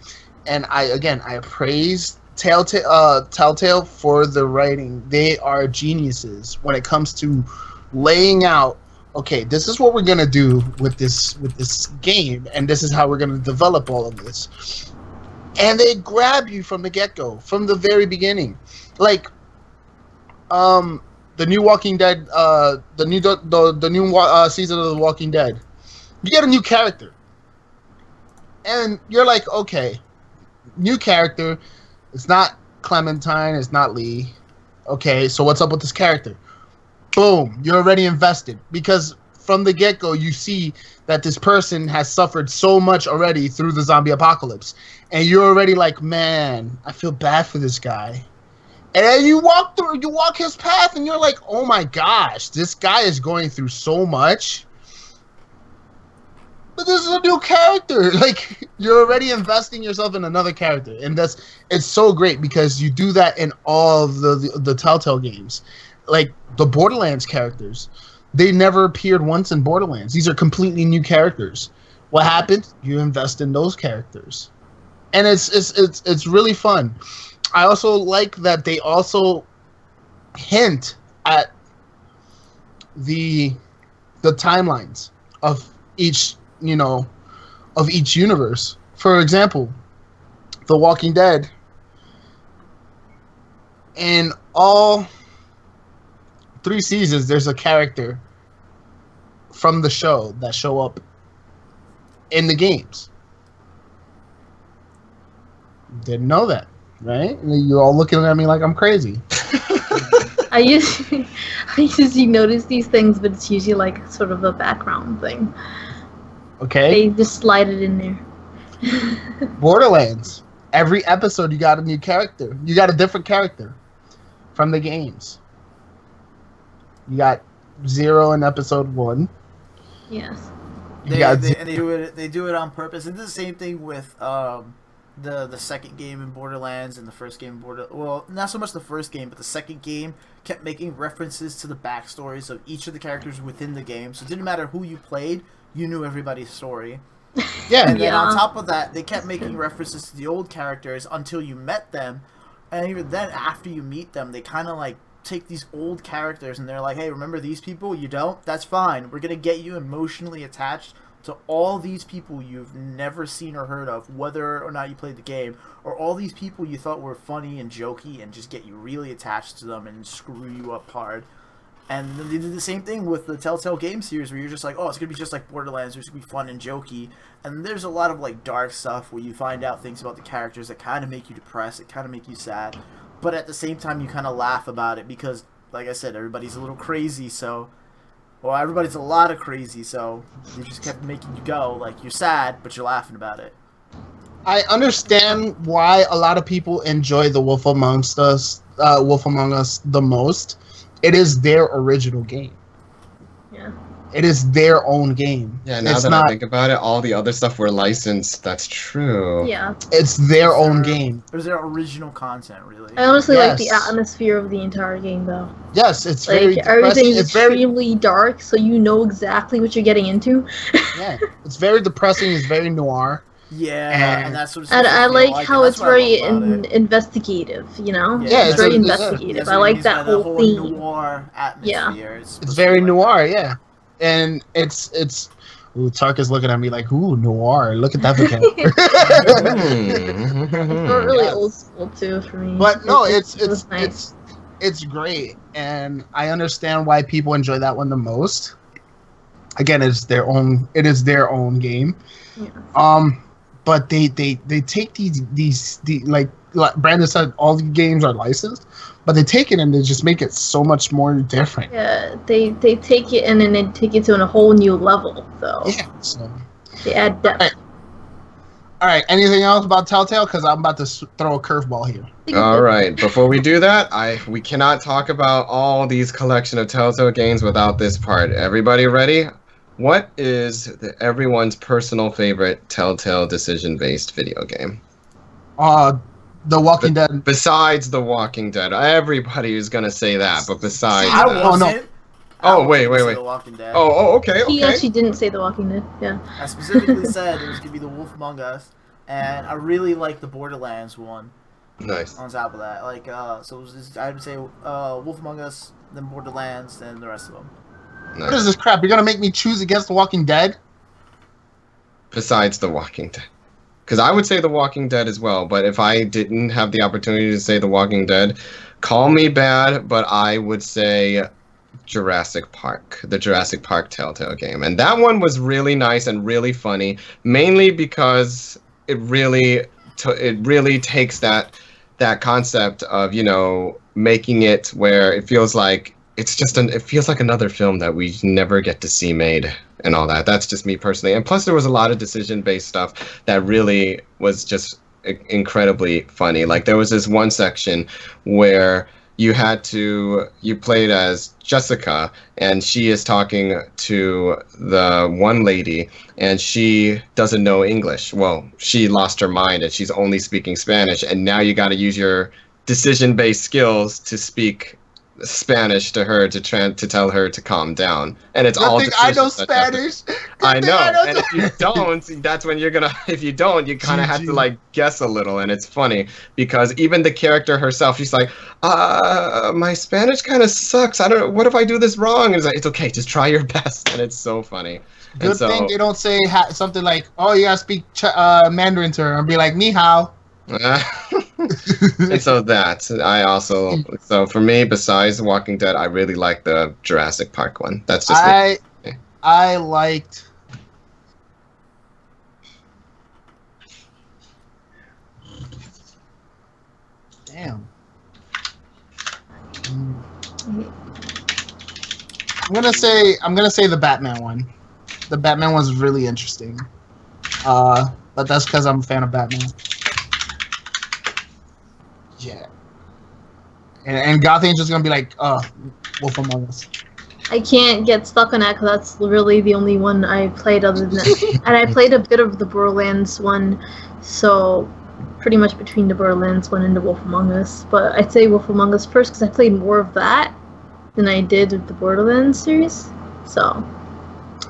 Speaker 1: And I praise Telltale for the writing. They are geniuses when it comes to laying out, okay, this is what we're gonna do with this game, and this is how we're gonna develop all of this. And they grab you from the get-go, from the very beginning. Like, the new Walking Dead, the new season of The Walking Dead, you get a new character, and you're like, okay, new character. It's not Clementine. It's not Lee. Okay, so what's up with this character? Boom, you're already invested because from the get-go you see that this person has suffered so much already through the zombie apocalypse, and you're already like, man, I feel bad for this guy. And then you walk his path, and you're like, oh my gosh, this guy is going through so much. But this is a new character. Like, you're already investing yourself in another character, and it's so great because you do that in all of the Telltale games. Like the Borderlands characters, they never appeared once in Borderlands. These are completely new characters. What happened? You invest in those characters, and it's really fun. I also like that they also hint at the timelines of each universe. For example, The Walking Dead, in all 3 seasons, there's a character from the show that show up in the games. Didn't know that, right? You're all looking at me like I'm crazy.
Speaker 2: I usually notice these things, but it's usually like sort of a background thing.
Speaker 1: Okay.
Speaker 2: They just slide it in there.
Speaker 1: Borderlands. Every episode you got a new character. You got a different character from the games. You got Zero in episode 1.
Speaker 2: Yes.
Speaker 3: They do it on purpose. And it's the same thing with the second game in Borderlands and the first game in well, not so much the first game, but the second game kept making references to the backstories of each of the characters within the game. So it didn't matter who you played, you knew everybody's story.
Speaker 1: Yeah.
Speaker 3: And then on top of that, they kept making references to the old characters until you met them. And even then, after you meet them, they kind of like take these old characters and they're like, hey, remember these people? You don't? That's fine. We're going to get you emotionally attached to all these people you've never seen or heard of, whether or not you played the game, or all these people you thought were funny and jokey, and just get you really attached to them and screw you up hard. And then they did the same thing with the Telltale game series, where you're just like, oh, it's going to be just like Borderlands, it's going to be fun and jokey. And there's a lot of like dark stuff where you find out things about the characters that kind of make you depressed, that kind of make you sad. But at the same time, you kind of laugh about it because, like I said, everybody's a little crazy, so... Well, everybody's a lot of crazy, so they just kept making you go. Like, you're sad, but you're laughing about it.
Speaker 1: I understand why a lot of people enjoy The Wolf Among Us the most. It is their original game.
Speaker 2: Yeah.
Speaker 1: It is their own game.
Speaker 4: Yeah, now I think about it, all the other stuff were licensed. That's true.
Speaker 2: Yeah.
Speaker 1: It's their own game.
Speaker 3: It was their original content, really.
Speaker 2: I honestly like the atmosphere of the entire game, though.
Speaker 1: Yes, it's
Speaker 2: like,
Speaker 1: very
Speaker 2: everything is
Speaker 1: it's
Speaker 2: extremely dark, so you know exactly what you're getting into.
Speaker 1: Yeah, it's very depressing. It's very noir.
Speaker 3: Yeah, and that's what
Speaker 2: And I like how it's very
Speaker 3: investigative.
Speaker 2: investigative, you know?
Speaker 1: Yeah,
Speaker 2: it's very
Speaker 1: it's-
Speaker 2: investigative. I like that whole theme.
Speaker 3: noir atmosphere.
Speaker 1: It's very noir, yeah. And it's ooh, Tark is looking at me like, ooh, noir. Look at that vocabulary.
Speaker 2: It's not really old school too for me.
Speaker 1: But no,
Speaker 2: it was nice.
Speaker 1: it's great, and I understand why people enjoy that one the most. Again, it is their own game.
Speaker 2: Yeah.
Speaker 1: But they take these like Brandon said, all the games are licensed, but they take it and they just make it so much more different.
Speaker 2: Yeah, they take it and then they take it to a whole new level. So
Speaker 1: Yeah. So.
Speaker 2: they add depth.
Speaker 1: All right. Anything else about Telltale? Because I'm about to throw a curveball here.
Speaker 4: All right. Before we do that, we cannot talk about all these collection of Telltale games without this part. Everybody ready? What is everyone's personal favorite Telltale decision-based video game?
Speaker 1: The Walking Dead.
Speaker 4: Besides The Walking Dead, everybody is gonna say that. But besides,
Speaker 3: I
Speaker 4: that.
Speaker 3: wasn't.
Speaker 4: Oh wait.
Speaker 3: The Walking Dead.
Speaker 4: Okay.
Speaker 2: He actually didn't say The Walking Dead. Yeah.
Speaker 3: I specifically said it was gonna be The Wolf Among Us, and I really like the Borderlands one.
Speaker 4: Nice.
Speaker 3: On top of that, like, so it was just, I would say Wolf Among Us, then Borderlands, then the rest of them.
Speaker 4: Nice.
Speaker 1: What is this crap? You're gonna make me choose against The Walking Dead?
Speaker 4: Besides The Walking Dead. Because I would say The Walking Dead as well, but if I didn't have the opportunity to say The Walking Dead, call me bad, but I would say Jurassic Park, the Jurassic Park Telltale game. And that one was really nice and really funny, mainly because it really takes that concept of, you know, making it where it feels like it feels like another film that we never get to see made and all that. That's just me personally. And plus there was a lot of decision-based stuff that really was just incredibly funny. Like there was this one section where you played as Jessica, and she is talking to the one lady, and she doesn't know English. Well, she lost her mind, and she's only speaking Spanish, and now you got to use your decision-based skills to speak Spanish to her to tell her to calm down, and it's all.
Speaker 1: I know Spanish.
Speaker 4: I know, and if you don't, that's when you're gonna. If you don't, you kind of have to like guess a little, and it's funny because even the character herself, she's like, my Spanish kind of sucks. I don't know. What if I do this wrong? And it's like, it's okay, just try your best, and it's so funny.
Speaker 1: Good thing they don't say something like, "Oh, you gotta speak Mandarin to her," and be like, "Ni hao."
Speaker 4: And so so for me, besides The Walking Dead, I really like the Jurassic Park one. That's just
Speaker 1: I liked. Damn. I'm gonna say the Batman one. The Batman one's really interesting. But that's because I'm a fan of Batman. Yeah. And Goth Angel's gonna be like, Wolf Among Us.
Speaker 2: I can't get stuck on that because that's really the only one I played other than that. And I played a bit of the Borderlands one, so pretty much between the Borderlands one and the Wolf Among Us. But I'd say Wolf Among Us first because I played more of that than I did with the Borderlands series. So,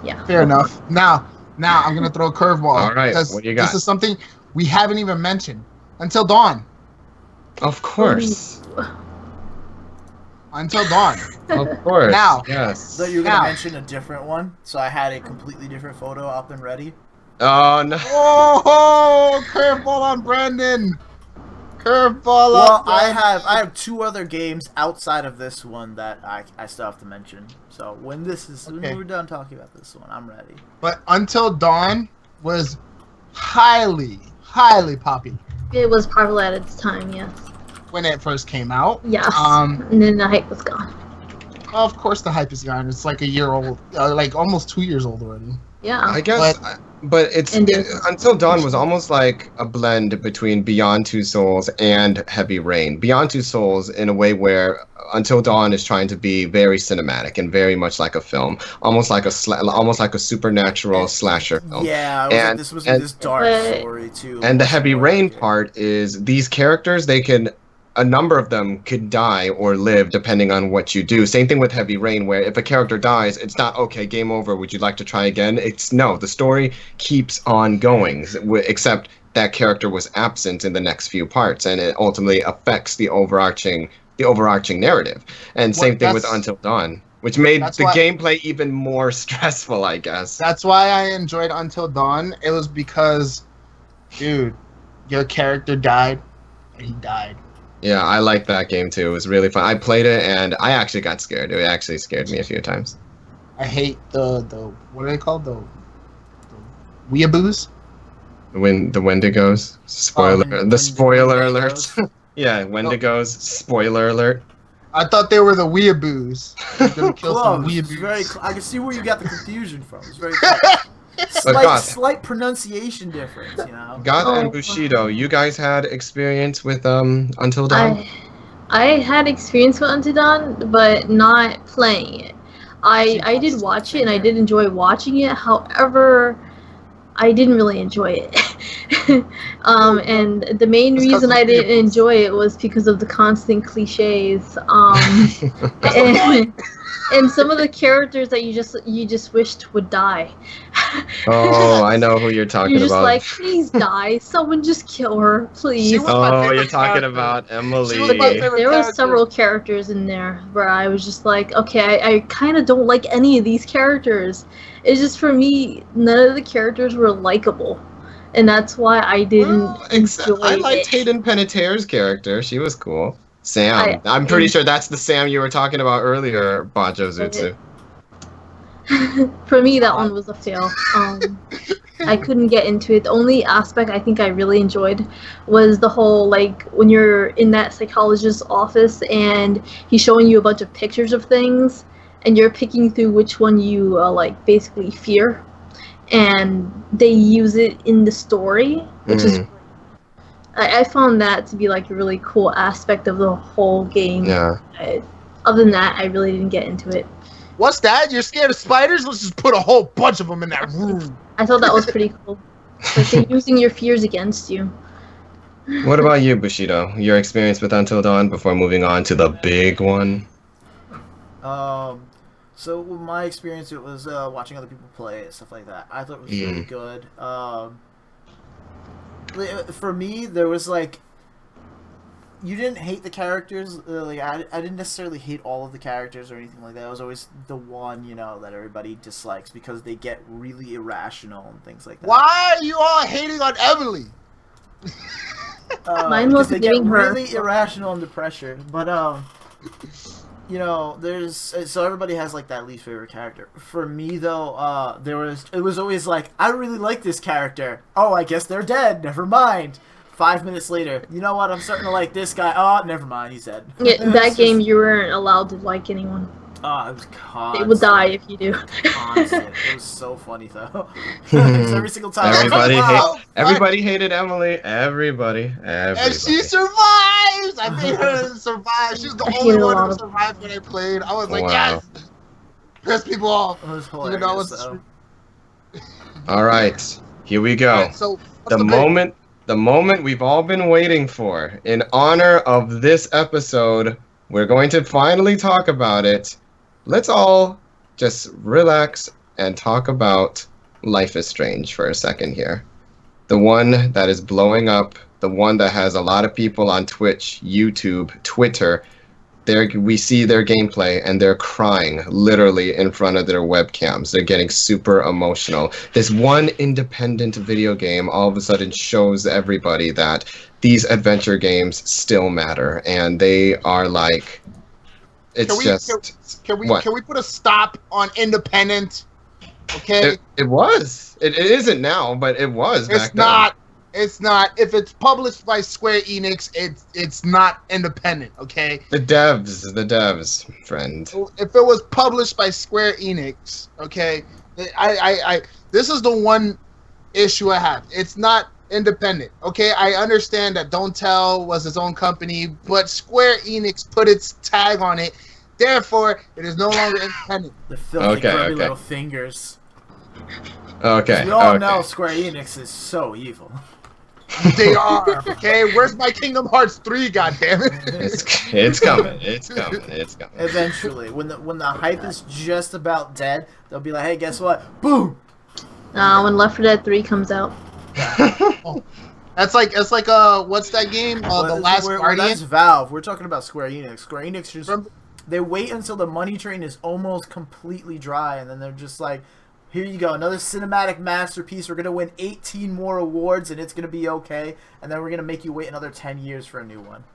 Speaker 2: yeah.
Speaker 1: Fair enough. Now I'm gonna throw a curveball.
Speaker 4: All right, what do you got?
Speaker 1: This is something we haven't even mentioned. Until Dawn.
Speaker 4: Of course.
Speaker 1: Until Dawn.
Speaker 4: Of course.
Speaker 1: Now.
Speaker 4: Yes.
Speaker 3: So you were going to mention a different one, so I had a completely different photo up and ready.
Speaker 4: Oh, no.
Speaker 1: Oh, curveball on Brandon. Curveball on Brandon.
Speaker 3: I have two other games outside of this one that I still have to mention. So when we're done talking about this one, I'm ready.
Speaker 1: But Until Dawn was highly, highly popular.
Speaker 2: It was popular at its time, yes.
Speaker 1: When it first came out.
Speaker 2: Yes. And then the hype was gone.
Speaker 1: Of course the hype is gone. It's like a year old, like almost 2 years old already.
Speaker 2: Yeah.
Speaker 4: I guess, but Until Dawn was almost like a blend between Beyond Two Souls and Heavy Rain. Beyond Two Souls in a way where Until Dawn is trying to be very cinematic and very much like a film, almost like a supernatural slasher film.
Speaker 3: Yeah, this was this dark story too.
Speaker 4: And the Heavy Rain part is these characters, they can a number of them could die or live depending on what you do. Same thing with Heavy Rain, where if a character dies, it's not, okay, game over, would you like to try again? It's no, the story keeps on going, except that character was absent in the next few parts, and it ultimately affects the overarching narrative. And same thing with Until Dawn, which made the gameplay even more stressful, I guess.
Speaker 1: That's why I enjoyed Until Dawn. It was because, dude, your character died, and he died.
Speaker 4: Yeah, I liked that game too. It was really fun. I played it, and I actually got scared. It actually scared me a few times.
Speaker 1: I hate the what are they called? The weeaboos?
Speaker 4: The Wendigos. Spoiler. Spoiler alert. Yeah, Wendigos. Spoiler alert.
Speaker 1: I thought they were the weeaboos. Gonna kill some weeaboos.
Speaker 3: I can see where you got the confusion from. It's very close. Slight pronunciation difference, you know.
Speaker 4: God and Bushido, you guys had experience with Until Dawn?
Speaker 2: I had experience with Until Dawn, but not playing it. I did watch it, and I did enjoy watching it. However, I didn't really enjoy it. And the main reason I didn't enjoy it was because of the constant cliches. And some of the characters that you just wished would die.
Speaker 4: Oh, I know who you're talking about.
Speaker 2: You're just like, please die. Someone just kill her, please.
Speaker 4: Oh, you're talking about Emily.
Speaker 2: There were several characters in there where I was just like, okay, I kind of don't like any of these characters. It's just, for me, none of the characters were likable. And that's why I didn't enjoy
Speaker 4: I liked Hayden Panettiere's character. She was cool. Sam. I'm pretty sure that's the Sam you were talking about earlier, Bajo Zutsu.
Speaker 2: For me, that one was a fail. I couldn't get into it. The only aspect I think I really enjoyed was the whole, like, when you're in that psychologist's office and he's showing you a bunch of pictures of things and you're picking through which one you, like, basically fear. And they use it in the story, which is... I found that to be, like, a really cool aspect of the whole game.
Speaker 4: Yeah.
Speaker 2: Other than that, I really didn't get into it.
Speaker 1: What's that? You're scared of spiders? Let's just put a whole bunch of them in that room.
Speaker 2: I thought that was pretty cool. Like, they're using your fears against you.
Speaker 4: What about you, Bushido? Your experience with Until Dawn before moving on to the big one?
Speaker 3: So my experience, it was watching other people play it, stuff like that. I thought it was really good. For me, there was, like, you didn't hate the characters. Like, I didn't necessarily hate all of the characters or anything like that. It was always the one, you know, that everybody dislikes because they get really irrational and things like that.
Speaker 1: Why are you all hating on Emily?
Speaker 2: Mine was giving her
Speaker 3: really irrational under pressure. But you know, so everybody has, like, that least favorite character. For me, though, it was always like, I really like this character. Oh, I guess they're dead. Never mind. 5 minutes later, you know what? I'm starting to like this guy. Oh, never mind. He's dead.
Speaker 2: Yeah, that game, you weren't allowed to like anyone.
Speaker 3: Oh, it was constant.
Speaker 2: They will die if you do.
Speaker 3: Constant. It was so funny, though. Every single time.
Speaker 4: Everybody hated Emily. Everybody.
Speaker 1: And she survives! I made her survive. She's the only one who survived when I played. I was like, yes! Piss people off.
Speaker 3: It was hilarious,
Speaker 4: All right. Here we go.
Speaker 1: Right, so
Speaker 4: the moment we've all been waiting for. In honor of this episode, we're going to finally talk about it. Let's all just relax and talk about Life is Strange for a second here. The one that is blowing up, the one that has a lot of people on Twitch, YouTube, Twitter. We see their gameplay and they're crying literally in front of their webcams. They're getting super emotional. This one independent video game all of a sudden shows everybody that these adventure games still matter, and they are like, can we put a stop on independent? Okay, it was. It isn't now, but it was. Back then.
Speaker 1: It's not. If it's published by Square Enix, it's not independent, okay?
Speaker 4: The devs, friend.
Speaker 1: If it was published by Square Enix, okay, this is the one issue I have. It's not independent, okay? I understand that Don't Tell was its own company, but Square Enix put its tag on it. Therefore, it is no longer independent.
Speaker 3: The filthy, grubby little fingers.
Speaker 4: Okay.
Speaker 3: We all know Square Enix is so evil.
Speaker 1: They are. Okay, where's my Kingdom Hearts 3? God damn it!
Speaker 4: It's coming. It's coming. It's coming.
Speaker 3: Eventually, when the hype is just about dead, they'll be like, hey, guess what? Boom!
Speaker 2: When Left 4 Dead 3 comes out.
Speaker 1: That's like what's that game? The Last Guardian.
Speaker 3: That's Valve. We're talking about Square Enix. Square Enix just
Speaker 1: Remember-
Speaker 3: they wait until the money train is almost completely dry, and then they're just like, here you go, another cinematic masterpiece. We're gonna win 18 more awards, and it's gonna be okay. And then we're gonna make you wait another 10 years for a new one.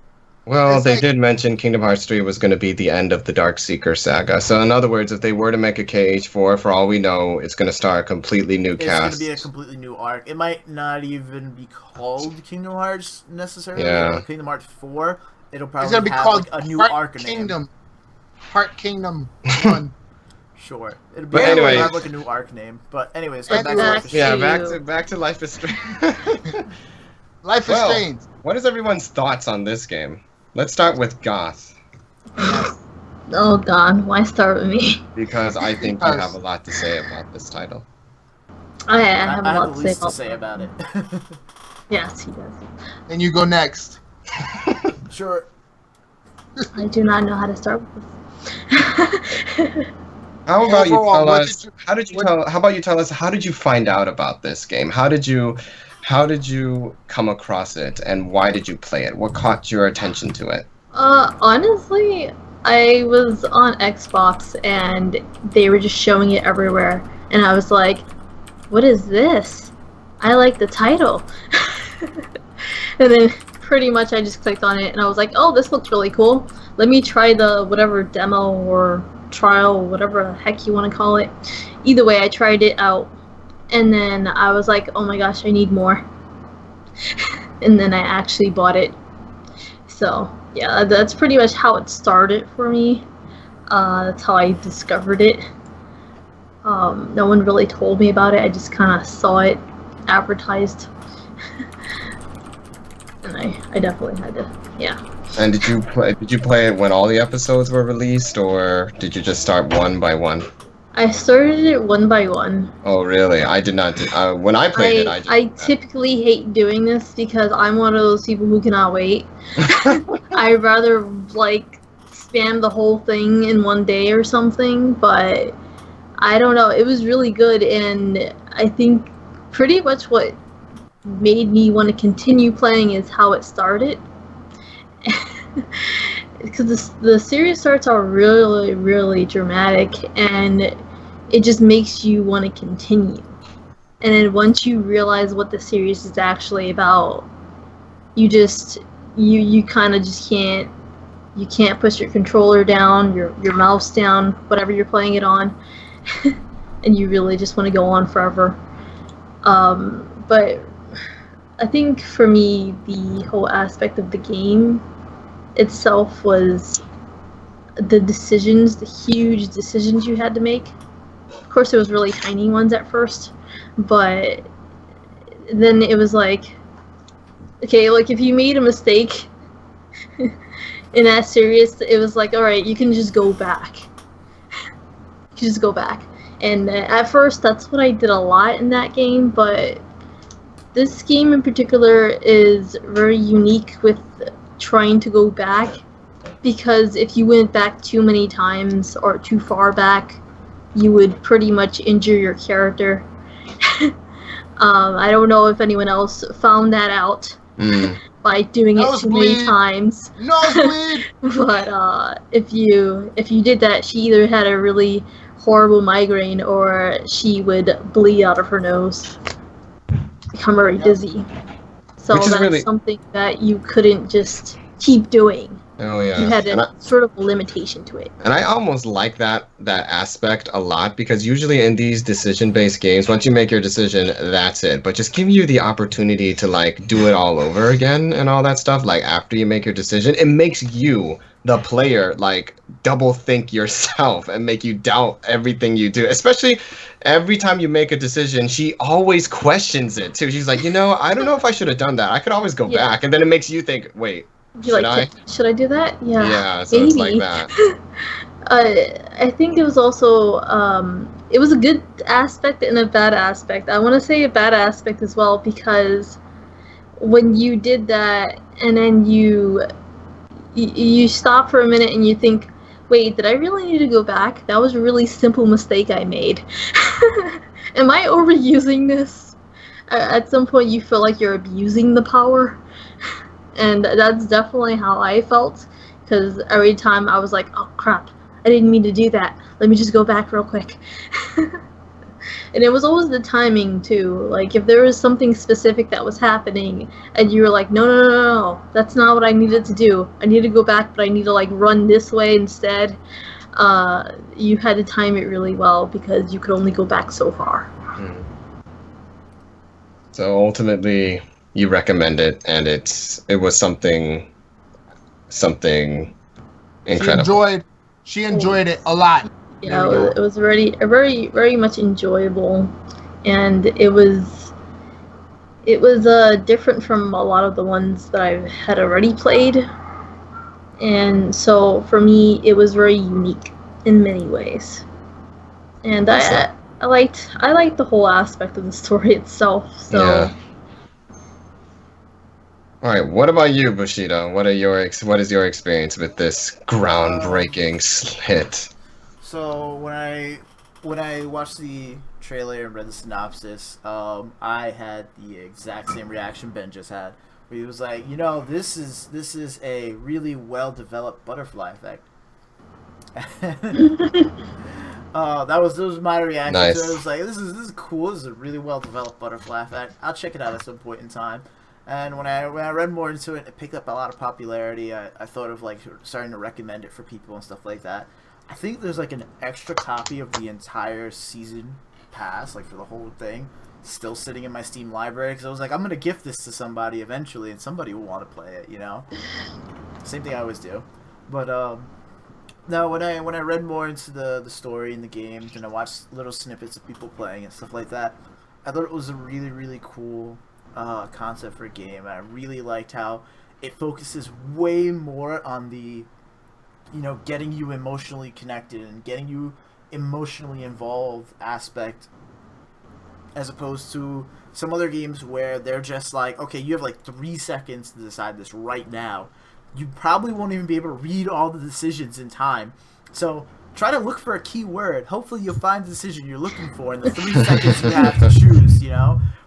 Speaker 4: Well,
Speaker 1: It's
Speaker 4: they
Speaker 1: like-
Speaker 4: did mention Kingdom Hearts 3 was going to be the end of the Dark Seeker saga. So, in other words, if they were to make a KH4, for all we know, it's going to start a completely new
Speaker 3: It's
Speaker 4: cast.
Speaker 3: gonna be a completely new arc. It might not even be called Kingdom Hearts necessarily.
Speaker 4: Yeah.
Speaker 3: Like Kingdom Hearts 4. It'll probably
Speaker 1: It's gonna be
Speaker 3: have
Speaker 1: called
Speaker 3: like a new
Speaker 1: Heart
Speaker 3: arc name.
Speaker 1: Kingdom. Heart Kingdom 1.
Speaker 3: Sure. It'll
Speaker 4: But
Speaker 3: it'll
Speaker 4: anyways-
Speaker 3: have like a new arc name. But anyways, go back to
Speaker 1: Anyway.
Speaker 3: Life is
Speaker 4: Yeah,
Speaker 3: Strange.
Speaker 4: back to Life is Strange.
Speaker 1: Life is
Speaker 4: Well,
Speaker 1: Strange.
Speaker 4: What is everyone's thoughts on this game? Let's start with Goth,
Speaker 2: Oh god, why start with me?
Speaker 4: because I think you have a lot to say about this title.
Speaker 2: I have
Speaker 3: I
Speaker 2: a
Speaker 3: have
Speaker 2: lot
Speaker 3: the
Speaker 2: to
Speaker 3: least to
Speaker 2: say
Speaker 3: say
Speaker 2: about
Speaker 3: about it.
Speaker 2: Yes, he does.
Speaker 1: And you go next.
Speaker 3: Sure.
Speaker 2: I do not know how to start with this.
Speaker 4: How about you
Speaker 1: Overall,
Speaker 4: tell
Speaker 1: what
Speaker 4: us?
Speaker 1: did you-
Speaker 4: How did you
Speaker 1: what-
Speaker 4: tell? How about you tell us? How did you find out about this game? How did you come across it, and why did you play it? What caught your attention to it?
Speaker 2: Honestly, I was on Xbox and they were just showing it everywhere, and I was like, "What is this? I like the title." And then pretty much I just clicked on it and I was like, "Oh, this looks really cool. Let me try the whatever demo or trial, whatever the heck you want to call it." Either way, I tried it out, and then I was like, "Oh my gosh, I need more." And then I actually bought it. So yeah, that's pretty much how it started for me. That's how I discovered it. No one really told me about it. I just kind of saw it advertised, and I definitely had to. Yeah.
Speaker 4: And did you play it when all the episodes were released, or did you just start one by one?
Speaker 2: I started it one by one.
Speaker 4: Oh, really? I did not. When I played
Speaker 2: I typically hate doing this because I'm one of those people who cannot wait. I'd rather like spam the whole thing in one day or something, but I don't know. It was really good, and I think pretty much what made me want to continue playing is how it started. Because the series starts out really, really dramatic, and it just makes you want to continue. And then once you realize what the series is actually about, you kind of just can't. You can't push your controller down, your mouse down, whatever you're playing it on, and you really just want to go on forever. But I think for me, the whole aspect of the game itself was the decisions, the huge decisions you had to make. Of course, it was really tiny ones at first, but then it was like, okay, like if you made a mistake in that series, it was like, all right, you can just go back. You can just go back. And at first, that's what I did a lot in that game, but this game in particular is very unique with trying to go back, because if you went back too many times or too far back, you would pretty much injure your character. I don't know if anyone else found that out by doing it too many times.
Speaker 1: Nosebleed!
Speaker 2: But if you did that, she either had a really horrible migraine or she would bleed out of her nose, become very dizzy. So
Speaker 4: Which is
Speaker 2: that's
Speaker 4: really-
Speaker 2: something that you couldn't just keep doing.
Speaker 4: Oh yeah.
Speaker 2: You had
Speaker 4: And
Speaker 2: a sort of limitation to it.
Speaker 4: And I almost like that aspect a lot, because usually in these decision-based games, once you make your decision, that's it. But just give you the opportunity to like do it all over again and all that stuff. Like after you make your decision, it makes you, the player, like double think yourself and make you doubt everything you do. Especially every time you make a decision, she always questions it too. She's like, I don't know if I should have done that. I could always go
Speaker 2: Yeah.
Speaker 4: back, and then it makes you think, wait.
Speaker 2: You're
Speaker 4: Should
Speaker 2: like, should I do that? Yeah.
Speaker 4: Yeah, so it's like
Speaker 2: maybe.
Speaker 4: that.
Speaker 2: I think it was also it was a good aspect and a bad aspect. I want to say a bad aspect as well, because when you did that, and then you stop for a minute and you think, wait, did I really need to go back? That was a really simple mistake I made. Am I overusing this? At some point you feel like you're abusing the power. And that's definitely how I felt. Because every time I was like, oh crap, I didn't mean to do that. Let me just go back real quick. And it was always the timing too. Like if there was something specific that was happening and you were like, no, that's not what I needed to do. I need to go back, but I need to like run this way instead. You had to time it really well because you could only go back so far.
Speaker 4: So ultimately, you recommend it, and it was something incredible.
Speaker 1: She enjoyed it a lot.
Speaker 2: Yeah, it was very, very much enjoyable, and it was different from a lot of the ones that I had already played, and so for me it was very unique in many ways, and I liked the whole aspect of the story itself. So.
Speaker 4: Yeah. All right. What about you, Bushido? What is your experience with this groundbreaking hit?
Speaker 3: So when I watched the trailer and read the synopsis, I had the exact same reaction Ben just had. Where he was like, this is a really well developed butterfly effect. Those was my reaction.
Speaker 4: Nice.
Speaker 3: So I was like, this is cool. This is a really well developed butterfly effect. I'll check it out at some point in time. And when I read more into it, it picked up a lot of popularity. I thought of like starting to recommend it for people and stuff like that. I think there's like an extra copy of the entire season pass, like for the whole thing, still sitting in my Steam library because I was like, I'm gonna gift this to somebody eventually, and somebody will want to play it, Same thing I always do. But no, when I read more into the story and the games, and I watched little snippets of people playing and stuff like that, I thought it was a really, really cool concept for a game. And I really liked how it focuses way more on the getting you emotionally connected and getting you emotionally involved aspect, as opposed to some other games where they're just like, okay, you have like 3 seconds to decide this right now. You probably won't even be able to read all the decisions in time. So try to look for a key word. Hopefully you'll find the decision you're looking for in the 3 seconds you have to choose,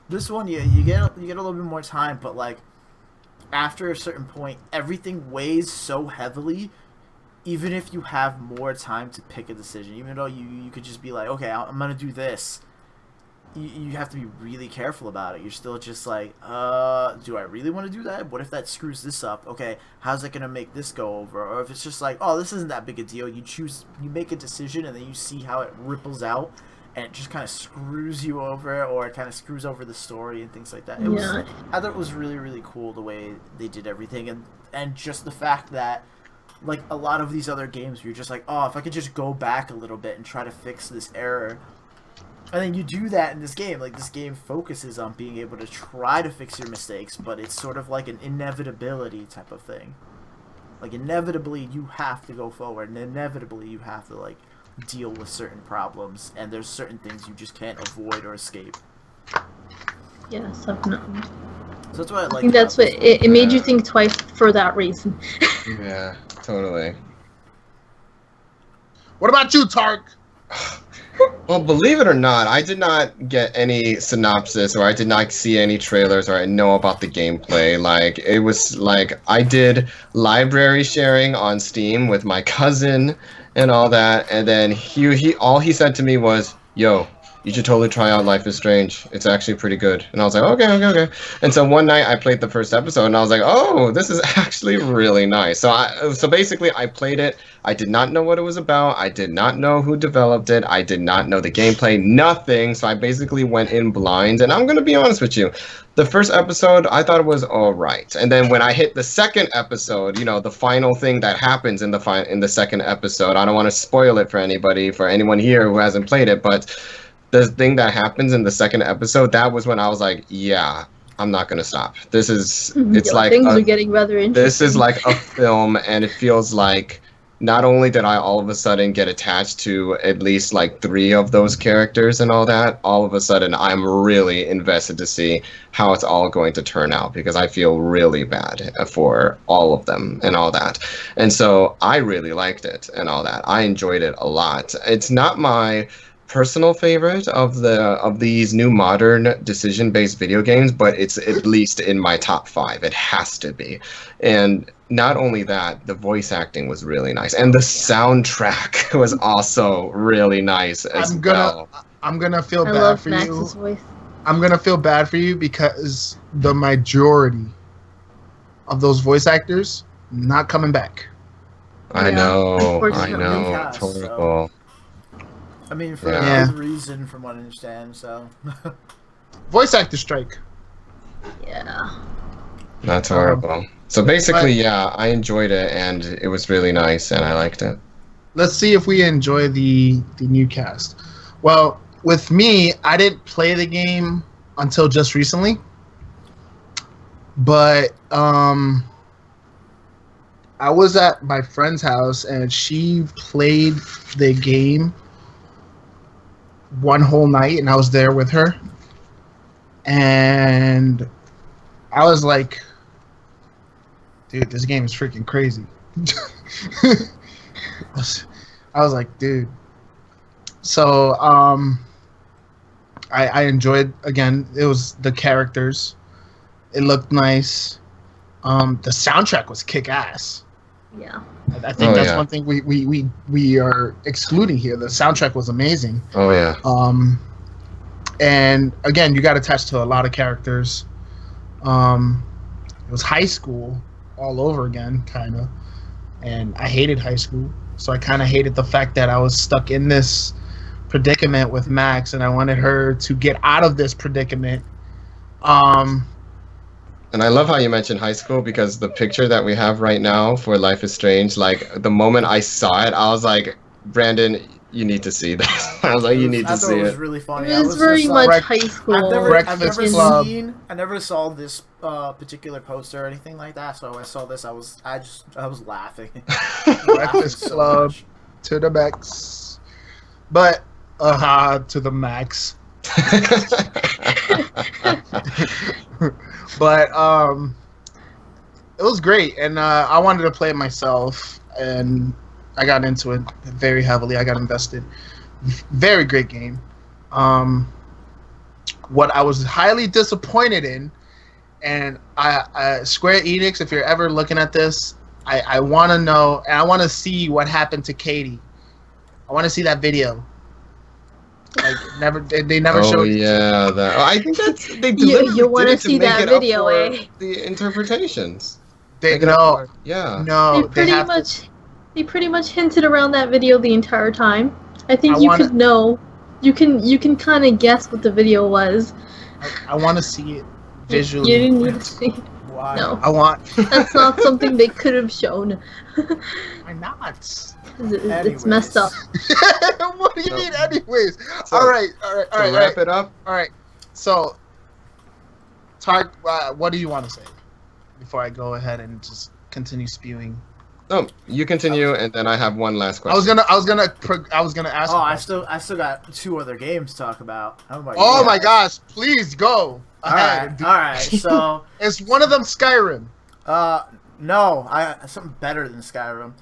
Speaker 3: This one, you get a little bit more time, but like after a certain point, everything weighs so heavily. Even if you have more time to pick a decision, even though you could just be like, okay, I'm gonna do this, you have to be really careful about it. You're still just like, do I really want to do that? What if that screws this up? Okay, how's that gonna make this go over? Or if it's just like, oh, this isn't that big a deal, you make a decision and then you see how it ripples out and it just kind of screws you over, or it kind of screws over the story and things like that. I thought it was really, really cool the way they did everything, and just the fact that like a lot of these other games, you're just like, oh, if I could just go back a little bit and try to fix this error. And then you do that in this game. Like, this game focuses on being able to try to fix your mistakes, but it's sort of like an inevitability type of thing. Like, inevitably, you have to go forward, and inevitably, you have to, like, deal with certain problems, and there's certain things you just can't avoid or escape.
Speaker 2: Yes, definitely.
Speaker 3: So that's what I like.
Speaker 2: I think that's what it made you think twice for that reason.
Speaker 4: Yeah, totally.
Speaker 1: What about you, Tark?
Speaker 4: Well, believe it or not, I did not get any synopsis, or I did not see any trailers, or I know about the gameplay. Like, it was like I did library sharing on Steam with my cousin and all that, and then all he said to me was, "Yo, you should totally try out Life is Strange. It's actually pretty good." And I was like, okay. And so one night I played the first episode, and I was like, oh, this is actually really nice. So basically I played it. I did not know what it was about. I did not know who developed it. I did not know the gameplay, nothing. So I basically went in blind, and I'm going to be honest with you. The first episode, I thought it was all right. And then when I hit the second episode, the final thing that happens in the second episode, I don't want to spoil it for anyone here who hasn't played it, but the thing that happens in the second episode, that was when I was like, yeah, I'm not going to stop. It's like
Speaker 2: things are getting rather interesting.
Speaker 4: This is like a film, and it feels like not only did I all of a sudden get attached to at least like 3 of those characters and all that, all of a sudden I'm really invested to see how it's all going to turn out because I feel really bad for all of them and all that. And so I really liked it and all that. I enjoyed it a lot. It's not my personal favorite of these new modern decision-based video games, but it's at least in my top 5. It has to be. And not only that, the voice acting was really nice, and the soundtrack was also really nice as well.
Speaker 1: I'm gonna feel
Speaker 2: I
Speaker 1: bad
Speaker 2: love
Speaker 1: for
Speaker 2: Max's
Speaker 1: you.
Speaker 2: voice.
Speaker 1: I'm gonna feel bad for you because the majority of those voice actors not coming back.
Speaker 4: I
Speaker 2: Yeah,
Speaker 4: know, I
Speaker 2: unfortunately.
Speaker 4: know,
Speaker 3: Yeah,
Speaker 4: it's
Speaker 3: so-
Speaker 4: horrible.
Speaker 3: I mean, for
Speaker 4: Yeah.
Speaker 3: a good reason, from what I understand. So.
Speaker 1: Voice actor strike.
Speaker 2: Yeah.
Speaker 4: That's horrible. So basically, yeah, I enjoyed it, and it was really nice, and I liked it.
Speaker 1: Let's see if we enjoy the new cast. Well, with me, I didn't play the game until just recently, but I was at my friend's house and she played the game one whole night, and I was there with her, and I was like, dude, this game is freaking crazy. I was like, dude. So I enjoyed, again, it was the characters. It looked nice. The soundtrack was kick ass.
Speaker 2: Yeah.
Speaker 1: I think
Speaker 4: Oh,
Speaker 1: that's
Speaker 4: yeah.
Speaker 1: one thing we are excluding here. The soundtrack was amazing.
Speaker 4: Oh yeah.
Speaker 1: And again, you got attached to a lot of characters. It was high school all over again, kind of. And I hated high school. So I kind of hated the fact that I was stuck in this predicament with Max, and I wanted her to get out of this predicament.
Speaker 4: And I love how you mentioned high school because the picture that we have right now for Life is Strange, like the moment I saw it, I was like, Brandon, you need to see this. I was like, you need
Speaker 3: I
Speaker 4: to
Speaker 3: thought
Speaker 4: see
Speaker 3: it was
Speaker 4: it.
Speaker 3: really funny.
Speaker 2: It
Speaker 3: I
Speaker 2: was
Speaker 3: was
Speaker 2: very
Speaker 3: just
Speaker 2: much
Speaker 3: like,
Speaker 2: high school.
Speaker 3: I've never
Speaker 1: Club.
Speaker 3: I never saw this particular poster or anything like that. So when I saw this, I was laughing.
Speaker 1: Breakfast
Speaker 3: so
Speaker 1: Club
Speaker 3: much.
Speaker 1: to the max. But, to the max. But it was great, and I wanted to play it myself, and I got into it very heavily. I got invested. Very great game. What I was highly disappointed in, and I Square Enix, if you're ever looking at this, I want to know, and I want to see what happened to Katie. I want to see that video. Like they never
Speaker 4: Oh
Speaker 1: showed.
Speaker 4: yeah, I think that's they
Speaker 2: You
Speaker 4: deliberately
Speaker 2: wanna
Speaker 4: did it to
Speaker 2: see
Speaker 4: make
Speaker 2: that
Speaker 4: it up
Speaker 2: video,
Speaker 4: for
Speaker 2: eh?
Speaker 4: the interpretations.
Speaker 1: They
Speaker 4: Make it up
Speaker 1: no
Speaker 4: for- yeah.
Speaker 1: no.
Speaker 2: They pretty much hinted around that video the entire time. I think
Speaker 1: I
Speaker 2: you
Speaker 1: wanna-
Speaker 2: could know. You can kind of guess what the video was.
Speaker 1: I want to see it visually.
Speaker 2: You didn't need to see.
Speaker 3: Why?
Speaker 2: No,
Speaker 1: I want.
Speaker 2: that's not something they could have shown.
Speaker 1: Why not?
Speaker 2: It's messed up.
Speaker 1: What do you
Speaker 4: So-
Speaker 1: mean, anyways?
Speaker 4: So,
Speaker 1: all right.
Speaker 4: To wrap it up,
Speaker 1: All right. So, Tark, what do you want to say before I go ahead and just continue spewing?
Speaker 4: no, you continue, and then I have one last question.
Speaker 1: I was gonna ask.
Speaker 3: Oh,
Speaker 1: a
Speaker 3: I
Speaker 1: question.
Speaker 3: still got 2 other games to talk about. How about
Speaker 1: Oh
Speaker 3: you?
Speaker 1: my gosh! Please go
Speaker 3: All
Speaker 1: ahead.
Speaker 3: right,
Speaker 1: and do-
Speaker 3: all right. So,
Speaker 1: Is one of them Skyrim?
Speaker 3: no, I something better than Skyrim.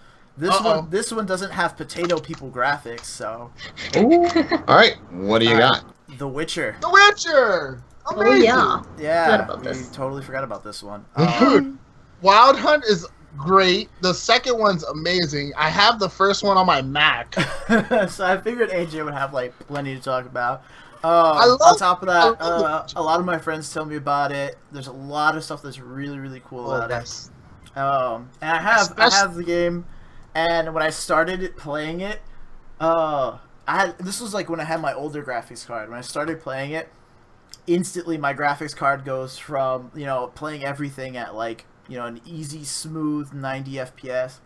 Speaker 1: Uh-oh.
Speaker 3: This one doesn't have potato people graphics. So,
Speaker 4: Ooh. All right, what do you
Speaker 3: All right.
Speaker 4: got?
Speaker 3: The Witcher.
Speaker 1: The Witcher.
Speaker 2: Oh
Speaker 1: Amazing.
Speaker 2: yeah.
Speaker 3: Yeah,
Speaker 2: Forgot about
Speaker 3: we
Speaker 2: this.
Speaker 3: totally forgot about this one.
Speaker 1: Dude, Wild Hunt is great. The second one's amazing. I have the first one on my Mac.
Speaker 3: So I figured AJ would have like plenty to talk about.
Speaker 1: love-
Speaker 3: on top of that,
Speaker 1: I love
Speaker 3: a lot of my friends tell me about it. There's a lot of stuff that's really cool about
Speaker 1: yes.
Speaker 3: it. And I have the game, and when I started playing it, this was like when I had my older graphics card. When I started playing it, instantly my graphics card goes from playing everything at like an easy smooth 90 FPS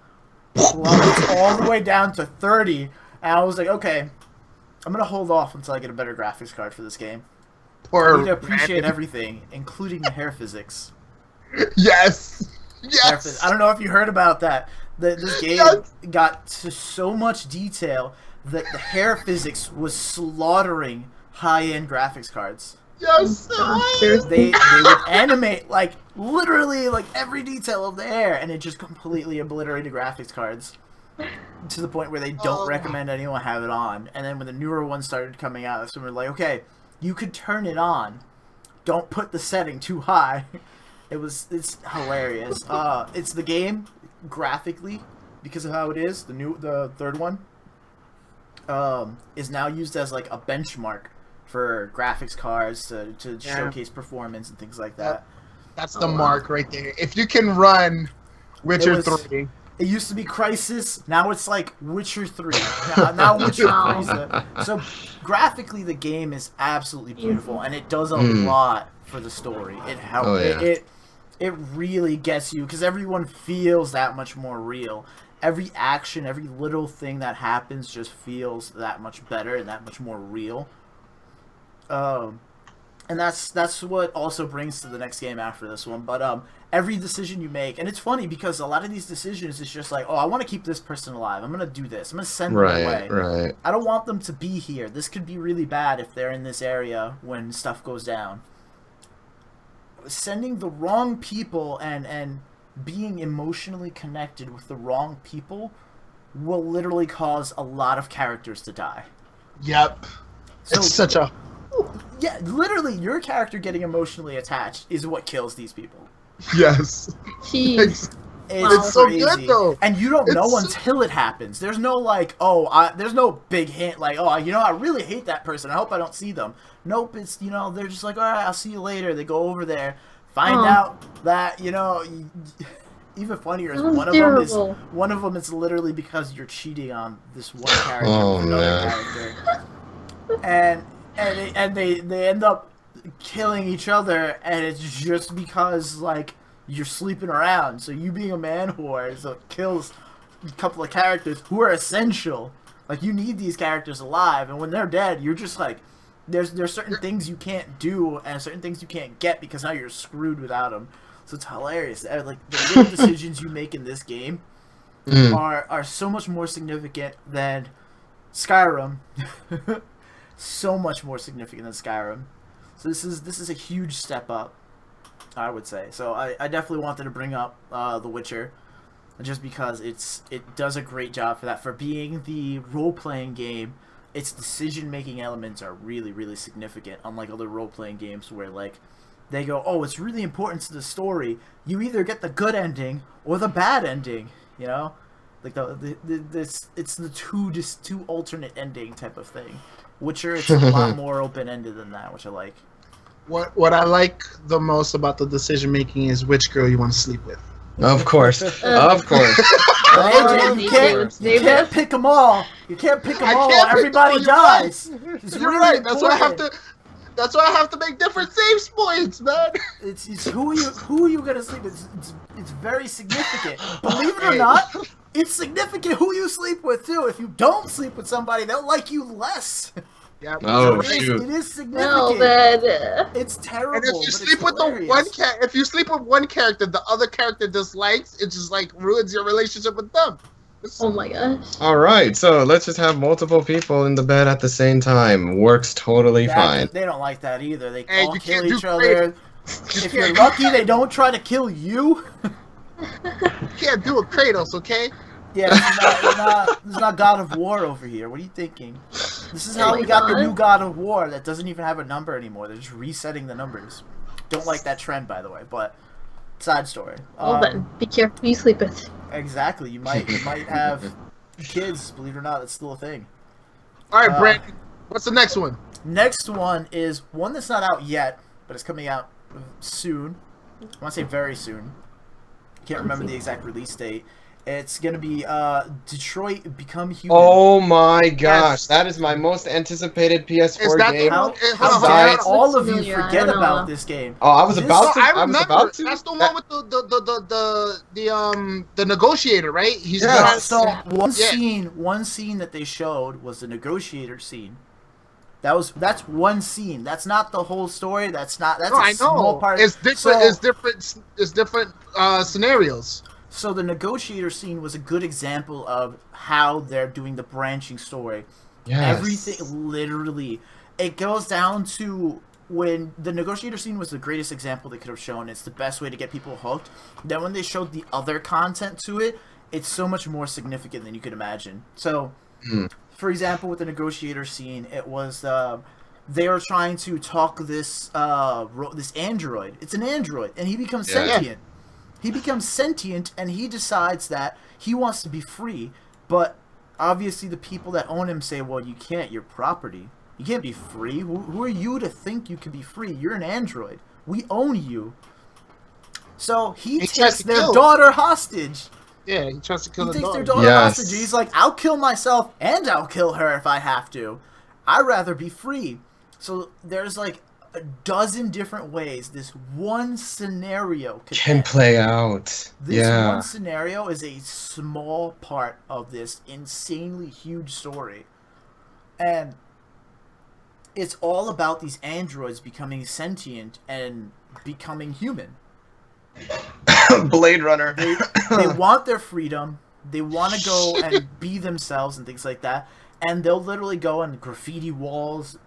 Speaker 3: plummets all the way down to 30, and I was like, okay, I'm gonna hold off until I get a better graphics card for this game. I
Speaker 1: Or
Speaker 3: need to appreciate everything, including the hair physics.
Speaker 1: Yes.
Speaker 3: Hair
Speaker 1: Yes.
Speaker 3: phys- I don't know if you heard about that. This game
Speaker 1: Yes.
Speaker 3: got to so much detail that the hair physics was slaughtering high-end graphics cards.
Speaker 1: Yes.
Speaker 2: God, seriously.
Speaker 3: They would animate like literally like every detail of the hair, and it just completely obliterated graphics cards to the point where they don't recommend anyone have it on. And then when the newer ones started coming out, that's when we're like, okay, you could turn it on. Don't put the setting too high. It's hilarious. It's the game graphically because of how it is. The third one is now used as like a benchmark for graphics cards to showcase performance and things like that.
Speaker 1: That's the mark right there. If you can run Witcher 3.
Speaker 3: It used to be Crysis, now it's like Witcher 3. Now Witcher 3 is so graphically the game is absolutely beautiful, and it does a lot for the story. It helps.
Speaker 4: Oh, yeah.
Speaker 3: It really gets you because everyone feels that much more real. Every action, every little thing that happens just feels that much better and that much more real. And that's what also brings to the next game after this one. But every decision you make, and it's funny because a lot of these decisions is just like, oh, I want to keep this person alive. I'm gonna do this. I'm gonna send them away.
Speaker 4: Right.
Speaker 3: I don't want them to be here. This could be really bad if they're in this area when stuff goes down. Sending the wrong people and being emotionally connected with the wrong people will literally cause a lot of characters to die.
Speaker 1: Yep.
Speaker 3: So,
Speaker 1: It's such a...
Speaker 3: yeah, literally, your character getting emotionally attached is what kills these people.
Speaker 1: Yes.
Speaker 2: Jeez.
Speaker 3: It's
Speaker 1: so
Speaker 3: crazy.
Speaker 1: good, though.
Speaker 3: And you don't know
Speaker 1: It's-
Speaker 3: until it happens. There's no like, there's no big hint like, oh, you know, I really hate that person. I hope I don't see them. Nope, it's, you know, they're just like, all right, I'll see you later. They go over there, find out that, you know, even funnier is
Speaker 2: That was
Speaker 3: one of them is literally because you're cheating on this one character
Speaker 4: Oh,
Speaker 3: with another
Speaker 4: man.
Speaker 3: character. And they end up killing each other, and it's just because like you're sleeping around. So you being a man whore, so it kills a couple of characters who are essential. Like you need these characters alive, and when they're dead, you're just like there's certain things you can't do and certain things you can't get because now you're screwed without them. So it's hilarious. Like the little decisions you make in this game are so much more significant than Skyrim. So much more significant than Skyrim. So this is a huge step up, I would say. So I definitely wanted to bring up The Witcher, just because it does a great job for that. For being the role-playing game, its decision-making elements are really, really significant, unlike other role-playing games where like they go, oh, it's really important to the story. You either get the good ending or the bad ending, you know? Like it's the two alternate ending type of thing. Witcher, it's a lot more open-ended than that, which I like.
Speaker 1: What I like the most about the decision making is which girl you want to sleep with.
Speaker 4: Of course. Of course.
Speaker 3: AJ, you can't pick them all. You can't pick them all. Everybody dies. It's
Speaker 1: You're
Speaker 3: really
Speaker 1: right. That's why I have
Speaker 3: important.
Speaker 1: to. That's why I have to make different save points, man.
Speaker 3: It's who you gonna sleep with. It's very significant. Believe it or not, it's significant who you sleep with too. If you don't sleep with somebody, they'll like you less.
Speaker 1: Yeah.
Speaker 4: Oh,
Speaker 3: it
Speaker 4: shoot.
Speaker 3: is significant.
Speaker 2: No, but
Speaker 3: It's terrible.
Speaker 1: And if you
Speaker 3: but
Speaker 1: sleep
Speaker 3: it's
Speaker 1: with the
Speaker 3: hilarious.
Speaker 1: one if you sleep with one character, the other character dislikes, it just like ruins your relationship with them.
Speaker 2: oh my gosh.
Speaker 4: All right, so let's just have multiple people in the bed at the same time. Works totally fine.
Speaker 3: They don't like that either. They
Speaker 1: Hey,
Speaker 3: all
Speaker 1: you
Speaker 3: kill
Speaker 1: can't do
Speaker 3: each other. If you're lucky, they don't try to kill you.
Speaker 1: You can't do a Kratos, okay?
Speaker 3: Yeah, this is not God of War over here. What are you thinking? This is how
Speaker 2: Oh
Speaker 3: we
Speaker 2: my
Speaker 3: got the
Speaker 2: God.
Speaker 3: new God of War that doesn't even have a number anymore. They're just resetting the numbers. Don't like that trend, by the way, but side story.
Speaker 2: Well then, be careful who you sleep with.
Speaker 3: Exactly. You might have kids, believe it or not, that's still a thing.
Speaker 1: All right, Brandon. What's the next one?
Speaker 3: Next one is one that's not out yet, but it's coming out soon. I want to say very soon. Can't remember the exact release date. It's gonna be Detroit Become Human.
Speaker 4: Oh my gosh,
Speaker 1: Yes.
Speaker 4: that is my most anticipated PS4
Speaker 1: Is that
Speaker 4: game.
Speaker 1: the
Speaker 3: How,
Speaker 1: one-
Speaker 3: how
Speaker 1: hold on,
Speaker 3: dare
Speaker 1: hold on.
Speaker 3: all of you
Speaker 2: Familiar, I
Speaker 3: forget
Speaker 2: don't know.
Speaker 3: about this game?
Speaker 4: Oh, I was
Speaker 3: This-
Speaker 4: about to.
Speaker 1: I
Speaker 4: I was
Speaker 1: remember.
Speaker 4: about to.
Speaker 1: That's the one with the negotiator, right? He's
Speaker 4: Yeah.
Speaker 1: got-
Speaker 3: So one
Speaker 1: Yeah.
Speaker 3: scene that they showed was the negotiator scene. That's one scene. That's not the whole story. That's
Speaker 1: No,
Speaker 3: a
Speaker 1: I
Speaker 3: small
Speaker 1: know.
Speaker 3: part.
Speaker 1: It's different.
Speaker 3: So-
Speaker 1: It's different scenarios.
Speaker 3: So the negotiator scene was a good example of how they're doing the branching story.
Speaker 4: Yes.
Speaker 3: Everything, literally, it goes down to when the negotiator scene was the greatest example they could have shown. It's the best way to get people hooked. Then when they showed the other content to it, it's so much more significant than you could imagine. So, for example, with the negotiator scene, it was they are trying to talk this this android. It's an android, and he becomes sentient. He becomes sentient, and he decides that he wants to be free, but obviously the people that own him say, well, you can't, you're property. You can't be free. Who are you to think you can be free? You're an android. We own you. So he takes their daughter hostage.
Speaker 1: Yeah, he tries to kill the daughter.
Speaker 3: He takes their daughter hostage, and he's like, I'll kill myself, and I'll kill her if I have to. I'd rather be free. So there's like a dozen different ways this one scenario
Speaker 4: can play out.
Speaker 3: This one scenario is a small part of this insanely huge story. And it's all about these androids becoming sentient and becoming human.
Speaker 4: Blade Runner.
Speaker 3: They want their freedom. They want to go and be themselves and things like that. And they'll literally go and graffiti walls.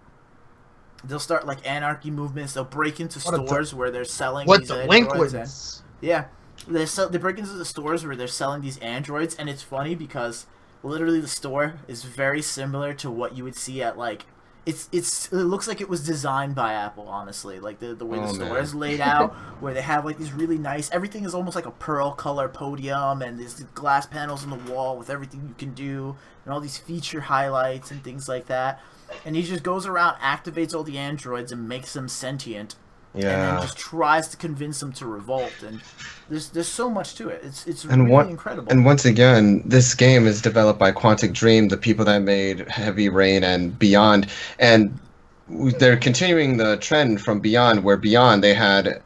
Speaker 3: They'll start like anarchy movements. They'll break into stores where they're selling these androids. They break into the stores where they're selling these androids, and it's funny because literally the store is very similar to what you would see at like it looks like it was designed by Apple, honestly. Like the way the store is laid out, where they have like these really nice. Everything is almost like a pearl color podium, and there's glass panels on the wall with everything you can do, and all these feature highlights and things like that. And he just goes around, activates all the androids, and makes them sentient. And then just tries to convince them to revolt. And there's so much to it. It's really incredible.
Speaker 4: And once again, this game is developed by Quantic Dream, the people that made Heavy Rain and Beyond. And they're continuing the trend from Beyond, where Beyond they had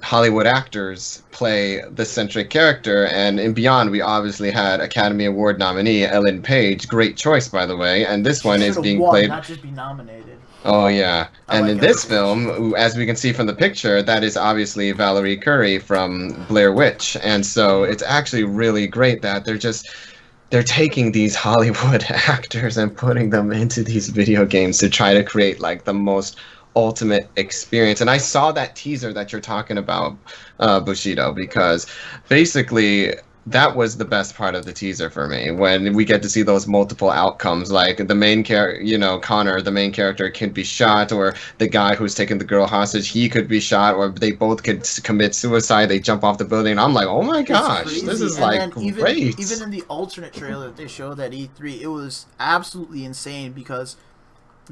Speaker 4: Hollywood actors play the centric character, and in Beyond we obviously had Academy Award nominee Ellen Page, great choice by the way, and this one is being played,
Speaker 3: not just be nominated.
Speaker 4: Oh yeah, and in this film, as we can see from the picture, that is obviously Valerie Curry from Blair Witch, and so it's actually really great that they're taking these Hollywood actors and putting them into these video games to try to create like the most ultimate experience. And I saw that teaser that you're talking about, Bushido, because basically that was the best part of the teaser for me, when we get to see those multiple outcomes, like the main character, Connor, the main character, could be shot, or the guy who's taking the girl hostage, he could be shot, or they both could commit suicide, they jump off the building, and I'm like, oh my gosh, this is like great.
Speaker 3: Even in the alternate trailer that they showed at E3, it was absolutely insane, because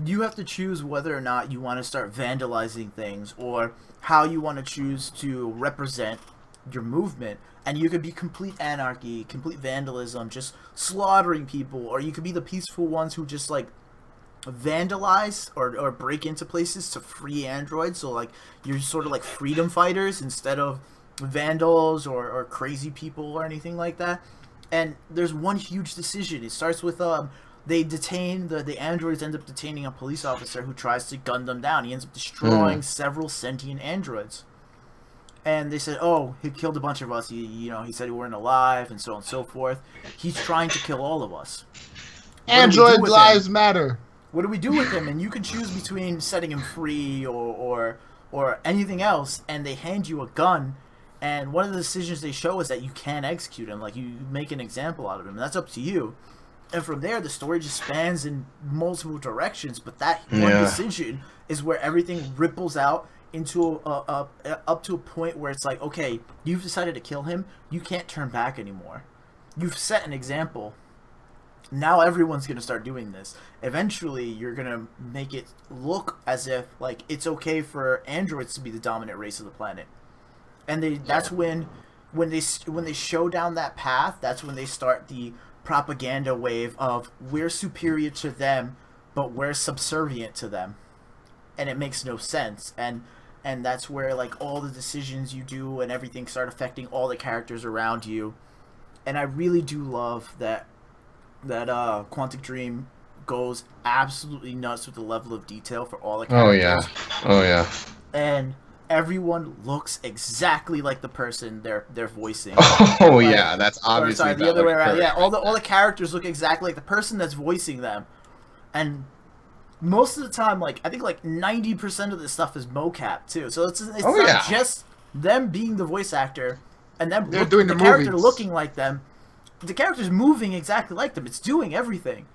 Speaker 3: you have to choose whether or not you want to start vandalizing things, or how you want to choose to represent your movement. And you could be complete anarchy, complete vandalism, just slaughtering people, or you could be the peaceful ones who just like vandalize or break into places to free androids. So like you're sort of like freedom fighters instead of vandals or crazy people or anything like that. And there's one huge decision. It starts with they detain the androids end up detaining a police officer who tries to gun them down. He ends up destroying several sentient androids. And they said, oh, he killed a bunch of us. He said we weren't alive, and so on and so forth. He's trying to kill all of us.
Speaker 1: Android lives matter.
Speaker 3: What do we do with him? And you can choose between setting him free or anything else. And they hand you a gun. And one of the decisions they show is that you can execute him. Like, you make an example out of him. And that's up to you. And from there, the story just spans in multiple directions. But that one decision is where everything ripples out into up to a point where it's like, okay, you've decided to kill him, you can't turn back anymore. You've set an example. Now everyone's going to start doing this. Eventually, you're going to make it look as if like it's okay for androids to be the dominant race of the planet. And that's when they show down that path, that's when they start the propaganda wave of we're superior to them, but we're subservient to them. And it makes no sense. And that's where like all the decisions you do and everything start affecting all the characters around you. And I really do love that Quantic Dream goes absolutely nuts with the level of detail for all the characters.
Speaker 4: Oh yeah.
Speaker 3: And everyone looks exactly like the person they're voicing.
Speaker 4: Oh yeah, that's obviously
Speaker 3: sorry, the other way around.
Speaker 4: Kirk.
Speaker 3: Yeah, all the characters look exactly like the person that's voicing them, and most of the time, like I think like 90% of this stuff is mocap too. So it's not just them being the voice actor and them
Speaker 1: doing the
Speaker 3: character
Speaker 1: movies.
Speaker 3: looking like them. The character's moving exactly like them. It's doing everything.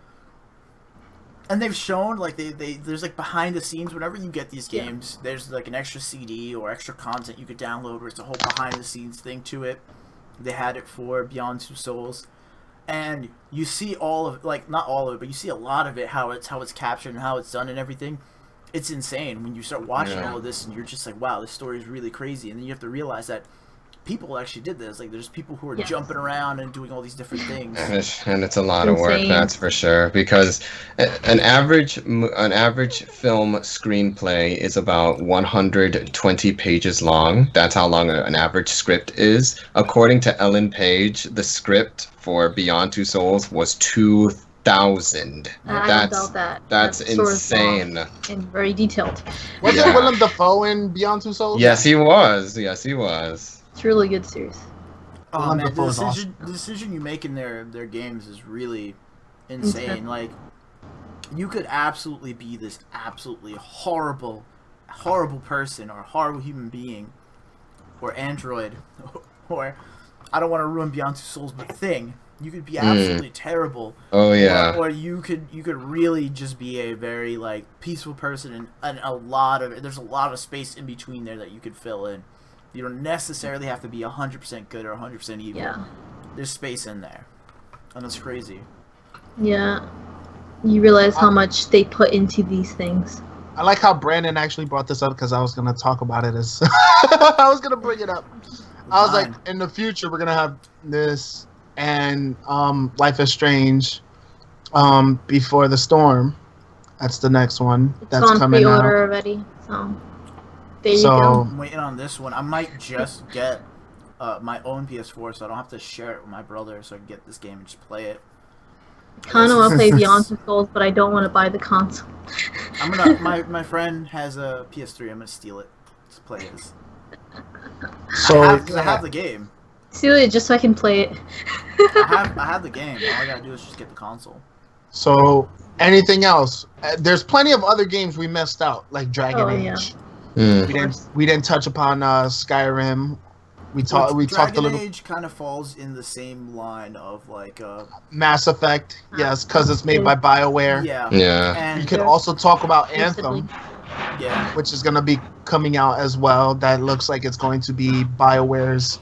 Speaker 3: And they've shown like there's like behind the scenes whenever you get these games, there's like an extra CD or extra content you could download where it's a whole behind the scenes thing to it. They had it for Beyond Two Souls. And you see all of like not all of it, but you see a lot of it, how it's captured and how it's done and everything. It's insane when you start watching all of this and you're just like, wow, this story is really crazy. And then you have to realize that people actually did this. Like there's people who are jumping around and doing all these different things.
Speaker 4: And it's a lot of work, that's for sure. Because an average film screenplay is about 120 pages long. That's how long an average script is. According to Ellen Page, the script for Beyond Two Souls was 2,000. That's insane.
Speaker 2: And very detailed.
Speaker 1: Wasn't Willem Dafoe in Beyond Two Souls?
Speaker 4: Yes, he was. Yes, he was.
Speaker 2: It's a really good series.
Speaker 3: Oh man, the decision you make in their games is really insane. Like, you could absolutely be this absolutely horrible person or horrible human being, or android, or I don't want to ruin Beyond Two Souls, but thing. You could be absolutely terrible.
Speaker 4: Oh yeah.
Speaker 3: Or you could really just be a very like peaceful person, and there's a lot of space in between there that you could fill in. You don't necessarily have to be 100% good or 100% evil.
Speaker 2: Yeah.
Speaker 3: There's space in there. And it's crazy.
Speaker 2: Yeah. You realize how much they put into these things.
Speaker 1: I like how Brandon actually brought this up because I was going to talk about it as... I was going to bring it up. I was like, in the future, we're going to have this and Life is Strange Before the Storm. That's the next one that's coming out.
Speaker 2: Pre-order already, so... There you go.
Speaker 3: I'm waiting on this one. I might just get my own PS4 so I don't have to share it with my brother so I can get this game and just play it.
Speaker 2: I kind of want to play Beyond Two Souls, but I don't want to buy the console.
Speaker 3: My friend has a PS3. I'm gonna steal it to play his.
Speaker 1: So
Speaker 3: I have the game.
Speaker 2: Steal it just so I can play it.
Speaker 3: I have the game. All I gotta do is just get the console.
Speaker 1: So anything else? There's plenty of other games we missed out, like Dragon Age. We didn't touch upon Skyrim. We talked a little.
Speaker 3: Dragon Age kind of falls in the same line of like
Speaker 1: Mass Effect, yes, because it's made by BioWare.
Speaker 4: Yeah.
Speaker 3: And
Speaker 1: you could also talk about Anthem, which is going to be coming out as well. That looks like it's going to be BioWare's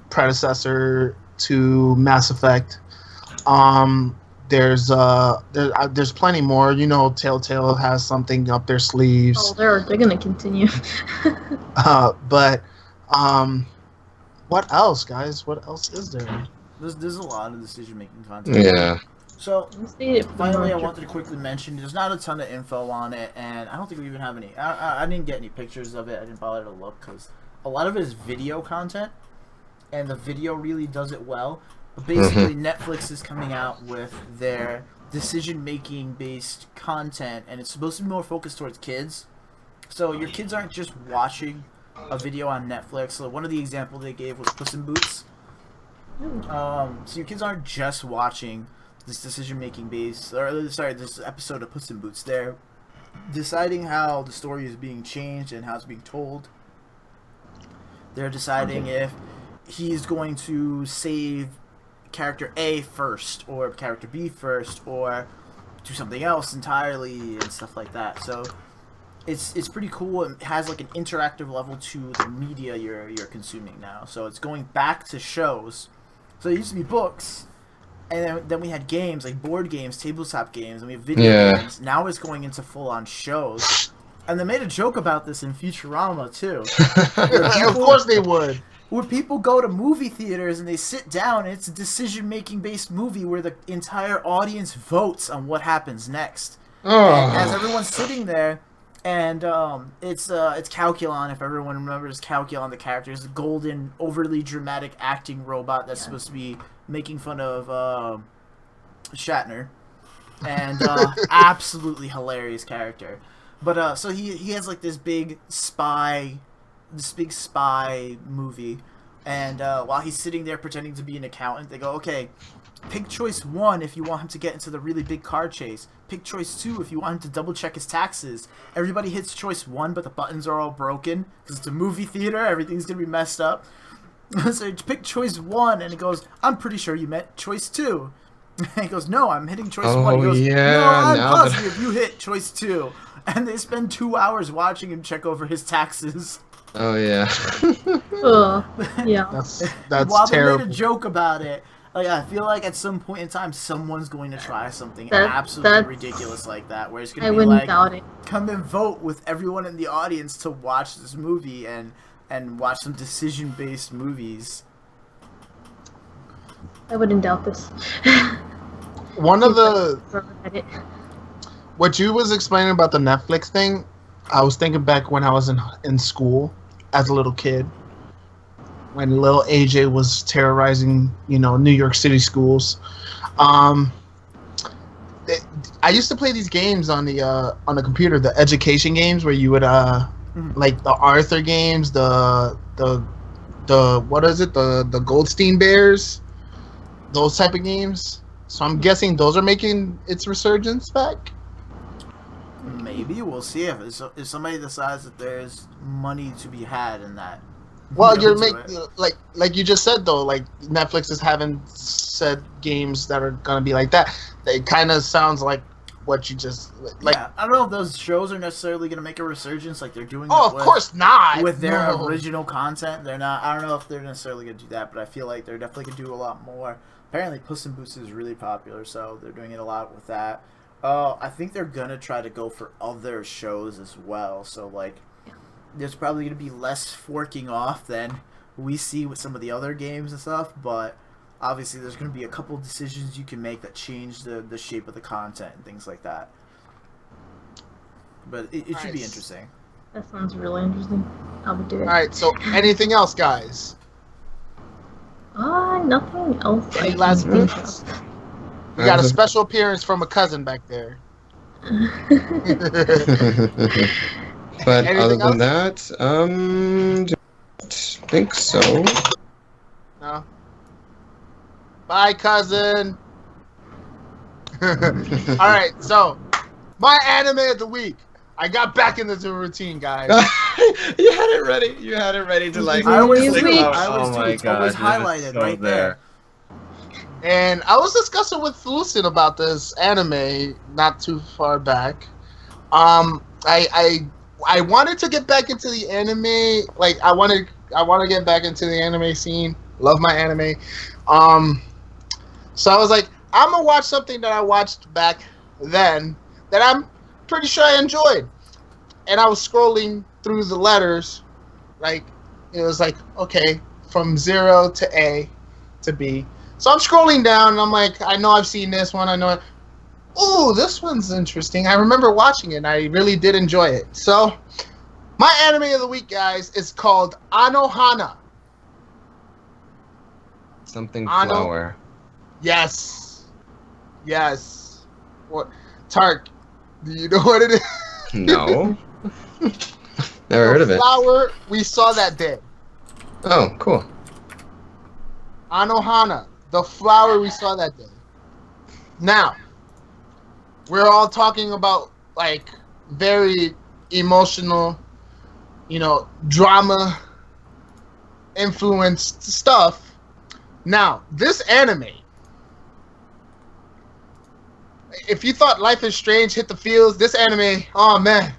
Speaker 1: predecessor to Mass Effect. There's plenty more. You know, Telltale has something up their sleeves.
Speaker 2: Oh, they're gonna continue.
Speaker 1: But what else, guys? What else is there?
Speaker 3: There's a lot of decision making content.
Speaker 4: Yeah.
Speaker 3: So finally, I wanted to quickly mention there's not a ton of info on it, and I don't think we even have any. I didn't get any pictures of it. I didn't bother to look because a lot of it is video content, and the video really does it well. But basically, Netflix is coming out with their decision-making based content, and it's supposed to be more focused towards kids. So your kids aren't just watching a video on Netflix. So one of the examples they gave was Puss in Boots. So your kids aren't just watching this decision-making based, this episode of Puss in Boots. They're deciding how the story is being changed and how it's being told. They're deciding if he's going to save character A first or character B first or do something else entirely and stuff like that. So it's pretty cool. It has like an interactive level to the media you're consuming now. So it's going back to shows. So it used to be books, and then we had games like board games, tabletop games, and we have video games. Now it's going into full-on shows. And they made a joke about this in Futurama too.
Speaker 1: Of course they would.
Speaker 3: Where people go to movie theaters and they sit down, and it's a decision-making based movie where the entire audience votes on what happens next. And as everyone's sitting there, and it's Calculon, if everyone remembers Calculon, the character is a golden, overly dramatic acting robot that's supposed to be making fun of Shatner, and absolutely hilarious character. But so he has like this big spy movie, and while he's sitting there pretending to be an accountant, they go, okay, pick choice 1 if you want him to get into the really big car chase. Pick choice 2 if you want him to double check his taxes. Everybody hits choice 1, but the buttons are all broken because it's a movie theater. Everything's gonna be messed up. So you pick choice 1, and it goes, I'm pretty sure you meant choice 2. And he goes, no, I'm hitting choice 1. He goes,
Speaker 4: yeah,
Speaker 3: no, I'm
Speaker 4: now
Speaker 3: positive you hit choice 2. And they spend 2 hours watching him check over his taxes.
Speaker 4: Oh yeah.
Speaker 2: Yeah.
Speaker 1: That's
Speaker 3: While
Speaker 1: terrible.
Speaker 3: they made a joke about it, like I feel like at some point in time, someone's going to try something absolutely ridiculous like that, where it's going to be
Speaker 2: wouldn't
Speaker 3: like,
Speaker 2: doubt it.
Speaker 3: come and vote with everyone in the audience to watch this movie and watch some decision-based movies.
Speaker 2: I wouldn't doubt this.
Speaker 1: One of the what you was explaining about the Netflix thing, I was thinking back when I was in school as a little kid, when little AJ was terrorizing, New York City schools. I used to play these games on the computer, the education games where you would like the Arthur games, the what is it, the Goldstein Bears, those type of games. So I'm guessing those are making its resurgence back.
Speaker 3: Maybe we'll see if somebody decides that there's money to be had in that.
Speaker 1: Well, you're making like you just said though, like Netflix is having said games that are gonna be like that. It kind of sounds like what you just like.
Speaker 3: Yeah, I don't know if those shows are necessarily gonna make a resurgence like they're doing.
Speaker 1: Oh, of course not.
Speaker 3: With their original content, they're not. I don't know if they're necessarily gonna do that, but I feel like they're definitely gonna do a lot more. Apparently, Puss in Boots is really popular, so they're doing it a lot with that. I think they're gonna try to go for other shows as well. So like, there's probably gonna be less forking off than we see with some of the other games and stuff. But obviously, there's gonna be a couple of decisions you can make that change the shape of the content and things like that. But it should be interesting.
Speaker 2: That sounds really interesting. I would do it.
Speaker 1: All right. So, anything else, guys?
Speaker 2: Nothing else.
Speaker 1: Any last minutes? We got a special appearance from a cousin back there.
Speaker 4: But
Speaker 1: Anything
Speaker 4: other than that, don't think so.
Speaker 1: No. Bye, cousin. All right, so my anime of the week. I got back into the routine, guys.
Speaker 4: You had it ready. You had it ready to like.
Speaker 3: I always
Speaker 2: Really?
Speaker 3: do.
Speaker 4: Oh my
Speaker 3: It's always
Speaker 4: God,
Speaker 3: highlighted
Speaker 4: so
Speaker 3: right there.
Speaker 1: And I was discussing with Lucid about this anime not too far back. I wanted to get back into the anime. Like I want to get back into the anime scene. Love my anime. So I was like, I'm gonna watch something that I watched back then that I'm pretty sure I enjoyed. And I was scrolling through the letters, like it was like, okay, from 0 to A to B. So I'm scrolling down and I'm like, I know I've seen this one. I know it. Ooh, this one's interesting. I remember watching it and I really did enjoy it. So my anime of the week, guys, is called Anohana.
Speaker 4: Something flower.
Speaker 1: Yes. What? Tark, do you know what it is?
Speaker 4: No. Never heard of it.
Speaker 1: Flower we saw that day.
Speaker 4: Oh, cool.
Speaker 1: Anohana, the flower we saw that day. Now, we're all talking about like very emotional, drama influenced stuff. Now, this anime, if you thought Life is Strange hit the fields, this anime, oh man.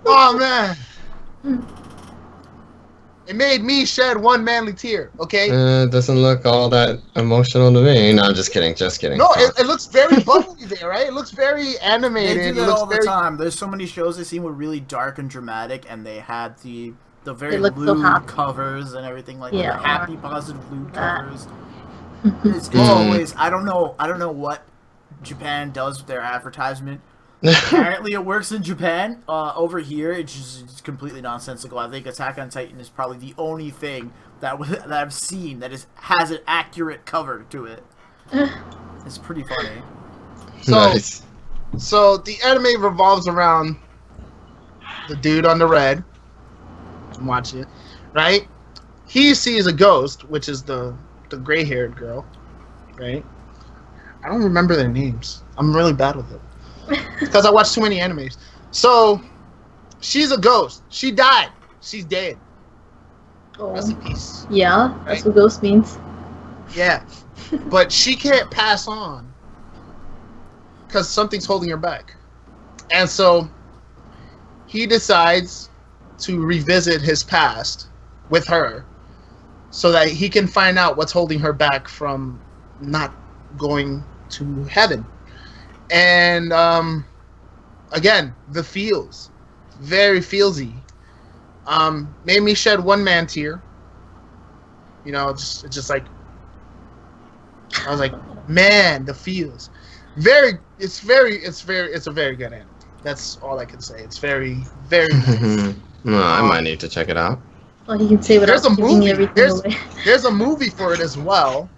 Speaker 1: Oh man. It made me shed one manly tear, okay?
Speaker 4: It doesn't look all that emotional to me. No, I'm just kidding.
Speaker 1: No, it looks very bubbly there, right? It looks very animated.
Speaker 3: They do that all the time. There's so many shows that seem really dark and dramatic, and they had the very lewd covers and everything like that. The happy, positive lewd covers. It's always I don't know what Japan does with their advertisement. Apparently it works in Japan. Over here it's just completely nonsensical. I think Attack on Titan is probably the only thing that I've seen that has an accurate cover to it. It's pretty funny.
Speaker 1: So,
Speaker 4: Nice.
Speaker 1: So the anime revolves around the dude on the red. I'm watching it, right? He sees a ghost, which is the gray-haired girl, right? I don't remember their names. I'm really bad with it because I watch too many animes. So she's a ghost. She died. She's dead. Rest in peace.
Speaker 2: Yeah, that's what ghost means.
Speaker 1: Yeah, but she can't pass on because something's holding her back, and so he decides to revisit his past with her so that he can find out what's holding her back from not going to heaven. And again, the feels, very feelsy. Made me shed one man tear. You know, it's just like I was like, man, the feels. It's a very good anime. That's all I can say. It's very, very nice.
Speaker 4: No, I might need to check it out.
Speaker 2: Well, you can say without
Speaker 1: There's a
Speaker 2: giving
Speaker 1: movie.
Speaker 2: everything away.
Speaker 1: There's a movie for it as well.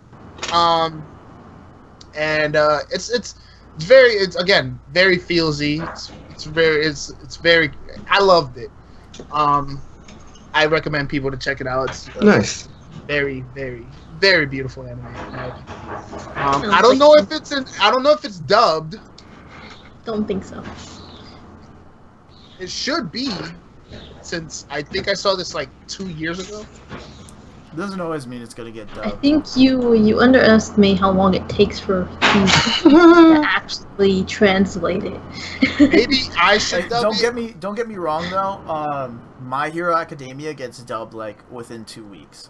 Speaker 1: It's again very feelsy. It's very. I loved it. I recommend people to check it out. It's
Speaker 4: Nice.
Speaker 1: very, very, very beautiful anime. I don't know if it's dubbed.
Speaker 2: Don't think so.
Speaker 1: It should be, since I think I saw this like 2 years ago.
Speaker 3: Doesn't always mean it's gonna get
Speaker 2: I
Speaker 3: dubbed.
Speaker 2: think you underestimate how long it takes for to actually translate it.
Speaker 1: Maybe I should dub it.
Speaker 3: Don't get me wrong though. My Hero Academia gets dubbed like within 2 weeks.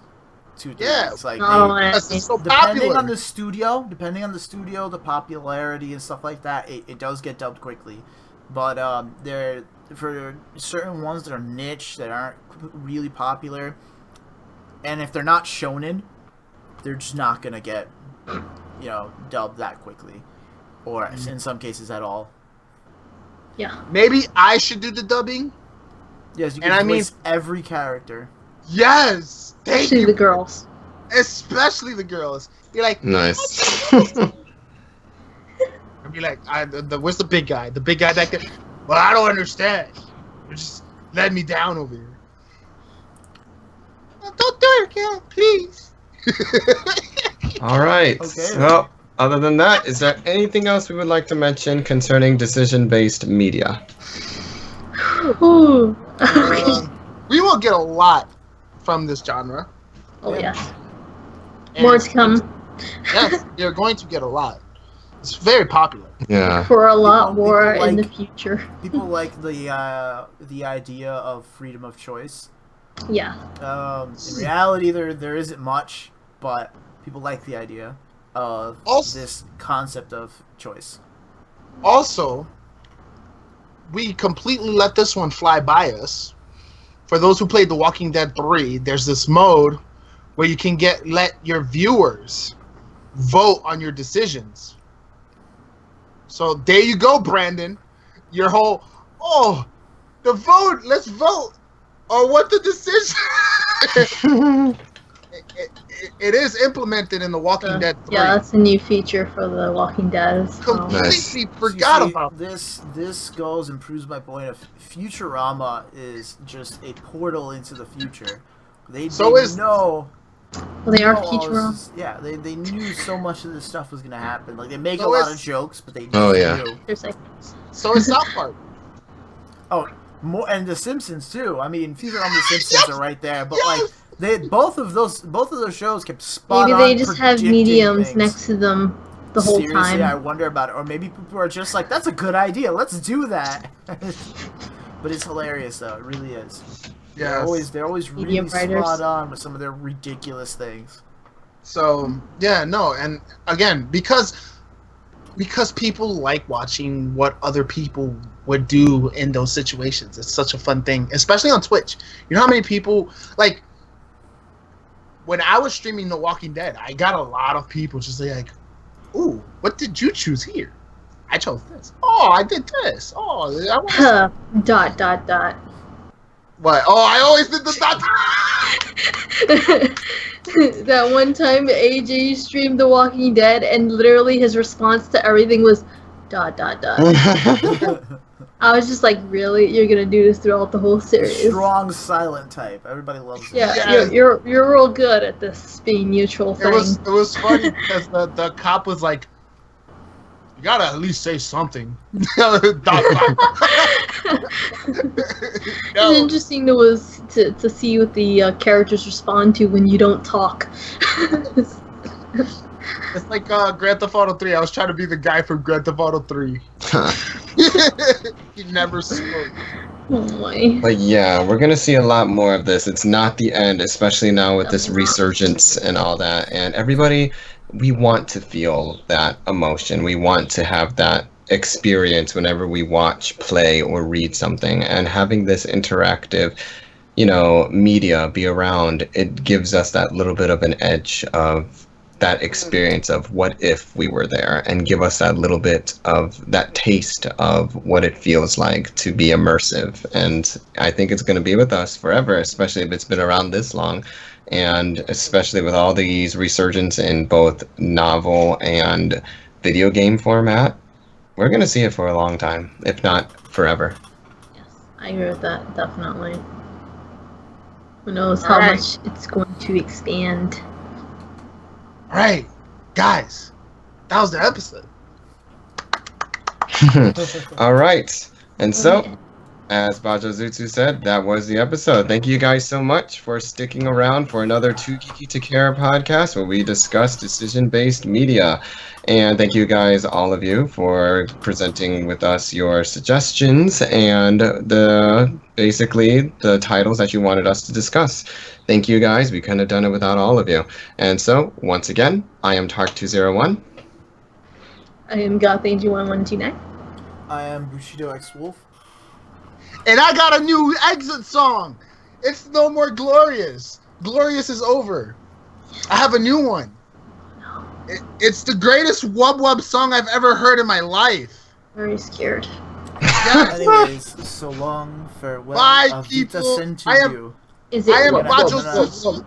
Speaker 3: 2 3
Speaker 1: Yeah.
Speaker 3: weeks. Like
Speaker 1: Because it's so
Speaker 3: depending
Speaker 1: popular.
Speaker 3: on the studio, the popularity and stuff like that, it does get dubbed quickly. But there for certain ones that are niche that aren't really popular, and if they're not shonen, they're just not gonna get dubbed that quickly, or in some cases at all.
Speaker 2: Yeah.
Speaker 1: Maybe I should do the dubbing.
Speaker 3: Yes, you
Speaker 1: And
Speaker 3: can
Speaker 1: I mean-
Speaker 3: voice every character.
Speaker 1: Yes, thank
Speaker 2: Especially
Speaker 1: you.
Speaker 2: the girls.
Speaker 1: Especially the girls. You're like,
Speaker 4: Nice.
Speaker 1: I'd be like, where's the big guy? The big guy back there. Well, I don't understand. You just let me down over here. Oh, don't do it, Cal, please.
Speaker 4: All right.
Speaker 3: Okay.
Speaker 4: So, other than that, is there anything else we would like to mention concerning decision-based media?
Speaker 2: Ooh.
Speaker 1: We will get a lot from this genre.
Speaker 2: Oh yes.
Speaker 1: And
Speaker 2: More to come.
Speaker 1: Yes, you're going to get a lot. It's very popular.
Speaker 4: Yeah.
Speaker 2: For a lot
Speaker 3: People
Speaker 2: more in the
Speaker 3: like-
Speaker 2: future.
Speaker 3: People like the idea of freedom of choice.
Speaker 2: Yeah.
Speaker 3: In reality, there isn't much, but people like the idea of
Speaker 1: Also-
Speaker 3: this concept of choice.
Speaker 1: Also, we completely let this one fly by us. For those who played The Walking Dead 3, there's this mode where you can let your viewers vote on your decisions. So there you go, Brandon. Your whole, the vote, let's vote on what the decision. It is implemented in The Walking Dead 3.
Speaker 2: Yeah, that's a new feature for The Walking Dead as well.
Speaker 1: Completely
Speaker 4: Nice.
Speaker 1: forgot
Speaker 3: You see,
Speaker 1: about
Speaker 3: this goes and proves my point of Futurama is just a portal into the future. They
Speaker 1: So is-
Speaker 3: know.
Speaker 2: Well, they are
Speaker 3: know all
Speaker 2: Futurama.
Speaker 3: this- Yeah, they knew so much of this stuff was gonna happen. Like they make
Speaker 1: So
Speaker 3: a lot
Speaker 1: is-
Speaker 3: of jokes, but they just
Speaker 4: Oh, yeah.
Speaker 3: knew.
Speaker 2: There's like
Speaker 1: So is South Park.
Speaker 3: More and The Simpsons too. I mean, Futurama and The Simpsons
Speaker 1: Yes!
Speaker 3: are right there, but
Speaker 1: Yes!
Speaker 3: like they both of those shows kept spot
Speaker 2: maybe
Speaker 3: on
Speaker 2: they just have
Speaker 3: predicting
Speaker 2: mediums
Speaker 3: things.
Speaker 2: next to them the whole
Speaker 3: Seriously, I
Speaker 2: time.
Speaker 3: wonder about it. Or maybe people are just like, that's a good idea, let's do that. But it's hilarious though, it really is. They're always really
Speaker 2: Medium writers.
Speaker 3: spot on with some of their ridiculous things.
Speaker 1: So yeah, no, and again, because people like watching what other people would do in those situations. It's such a fun thing, especially on Twitch. You know how many people like when I was streaming The Walking Dead, I got a lot of people just like, "Ooh, what did you choose here?" I chose this. Oh, I did this. Oh, I want
Speaker 2: Dot.
Speaker 1: what? Oh, I always did the dot.
Speaker 2: That one time AJ streamed The Walking Dead and literally his response to everything was dot dot dot. I was just like, really? You're gonna do this throughout the whole series?
Speaker 3: Strong silent type. Everybody loves it.
Speaker 2: Yeah,
Speaker 1: Yes.
Speaker 2: you're real good at this being neutral thing.
Speaker 1: It was funny because the cop was like, "You gotta at least say something."
Speaker 2: It's interesting to see what the characters respond to when you don't talk.
Speaker 1: It's like Grand Theft Auto 3. I was trying to be the guy from Grand Theft Auto 3. He never spoke.
Speaker 2: Oh my.
Speaker 4: But yeah, we're gonna see a lot more of this. It's not the end, especially now with this resurgence and all that. And everybody, we want to feel that emotion. We want to have that experience whenever we watch, play, or read something. And having this interactive, media be around, it gives us that little bit of an edge of that experience of what if we were there, and give us that little bit of that taste of what it feels like to be immersive. And I think it's going to be with us forever, especially if it's been around this long, and especially with all these resurgence in both novel and video game format. We're going to see it for a long time, if not forever.
Speaker 2: Yes, I agree with that, definitely. Who knows how much it's going to expand.
Speaker 1: All right, guys, that was the episode.
Speaker 4: All right. And so, as Bajo Zutsu said, that was the episode. Thank you guys so much for sticking around for another TooGeekyToCare podcast where we discuss decision-based media. And thank you guys, all of you, for presenting with us your suggestions and basically the titles that you wanted us to discuss. Thank you guys. We couldn't have done it without all of you. And so, once again, I am Tark201.
Speaker 2: I am GothAngel1129.
Speaker 3: I am Bushido X Wolf.
Speaker 1: And I got a new exit song. It's no more Glorious. Glorious is over. I have a new one. It's the greatest wub wub song I've ever heard in my life.
Speaker 2: Very scared.
Speaker 1: Yes.
Speaker 3: Anyways, so long, farewell.
Speaker 1: Bye, people. I am Bajo Zutsu.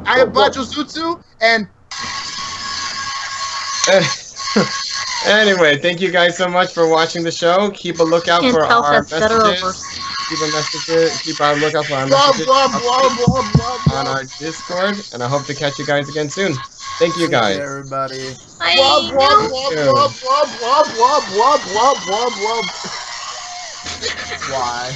Speaker 1: I am Bajo Zutsu, and
Speaker 4: anyway, thank you guys so much for watching the show. Keep a lookout for our messages. Keep a lookout for our messages on our Discord, and I hope to catch you guys again soon. Thank you guys.
Speaker 3: Hey, everybody. Why?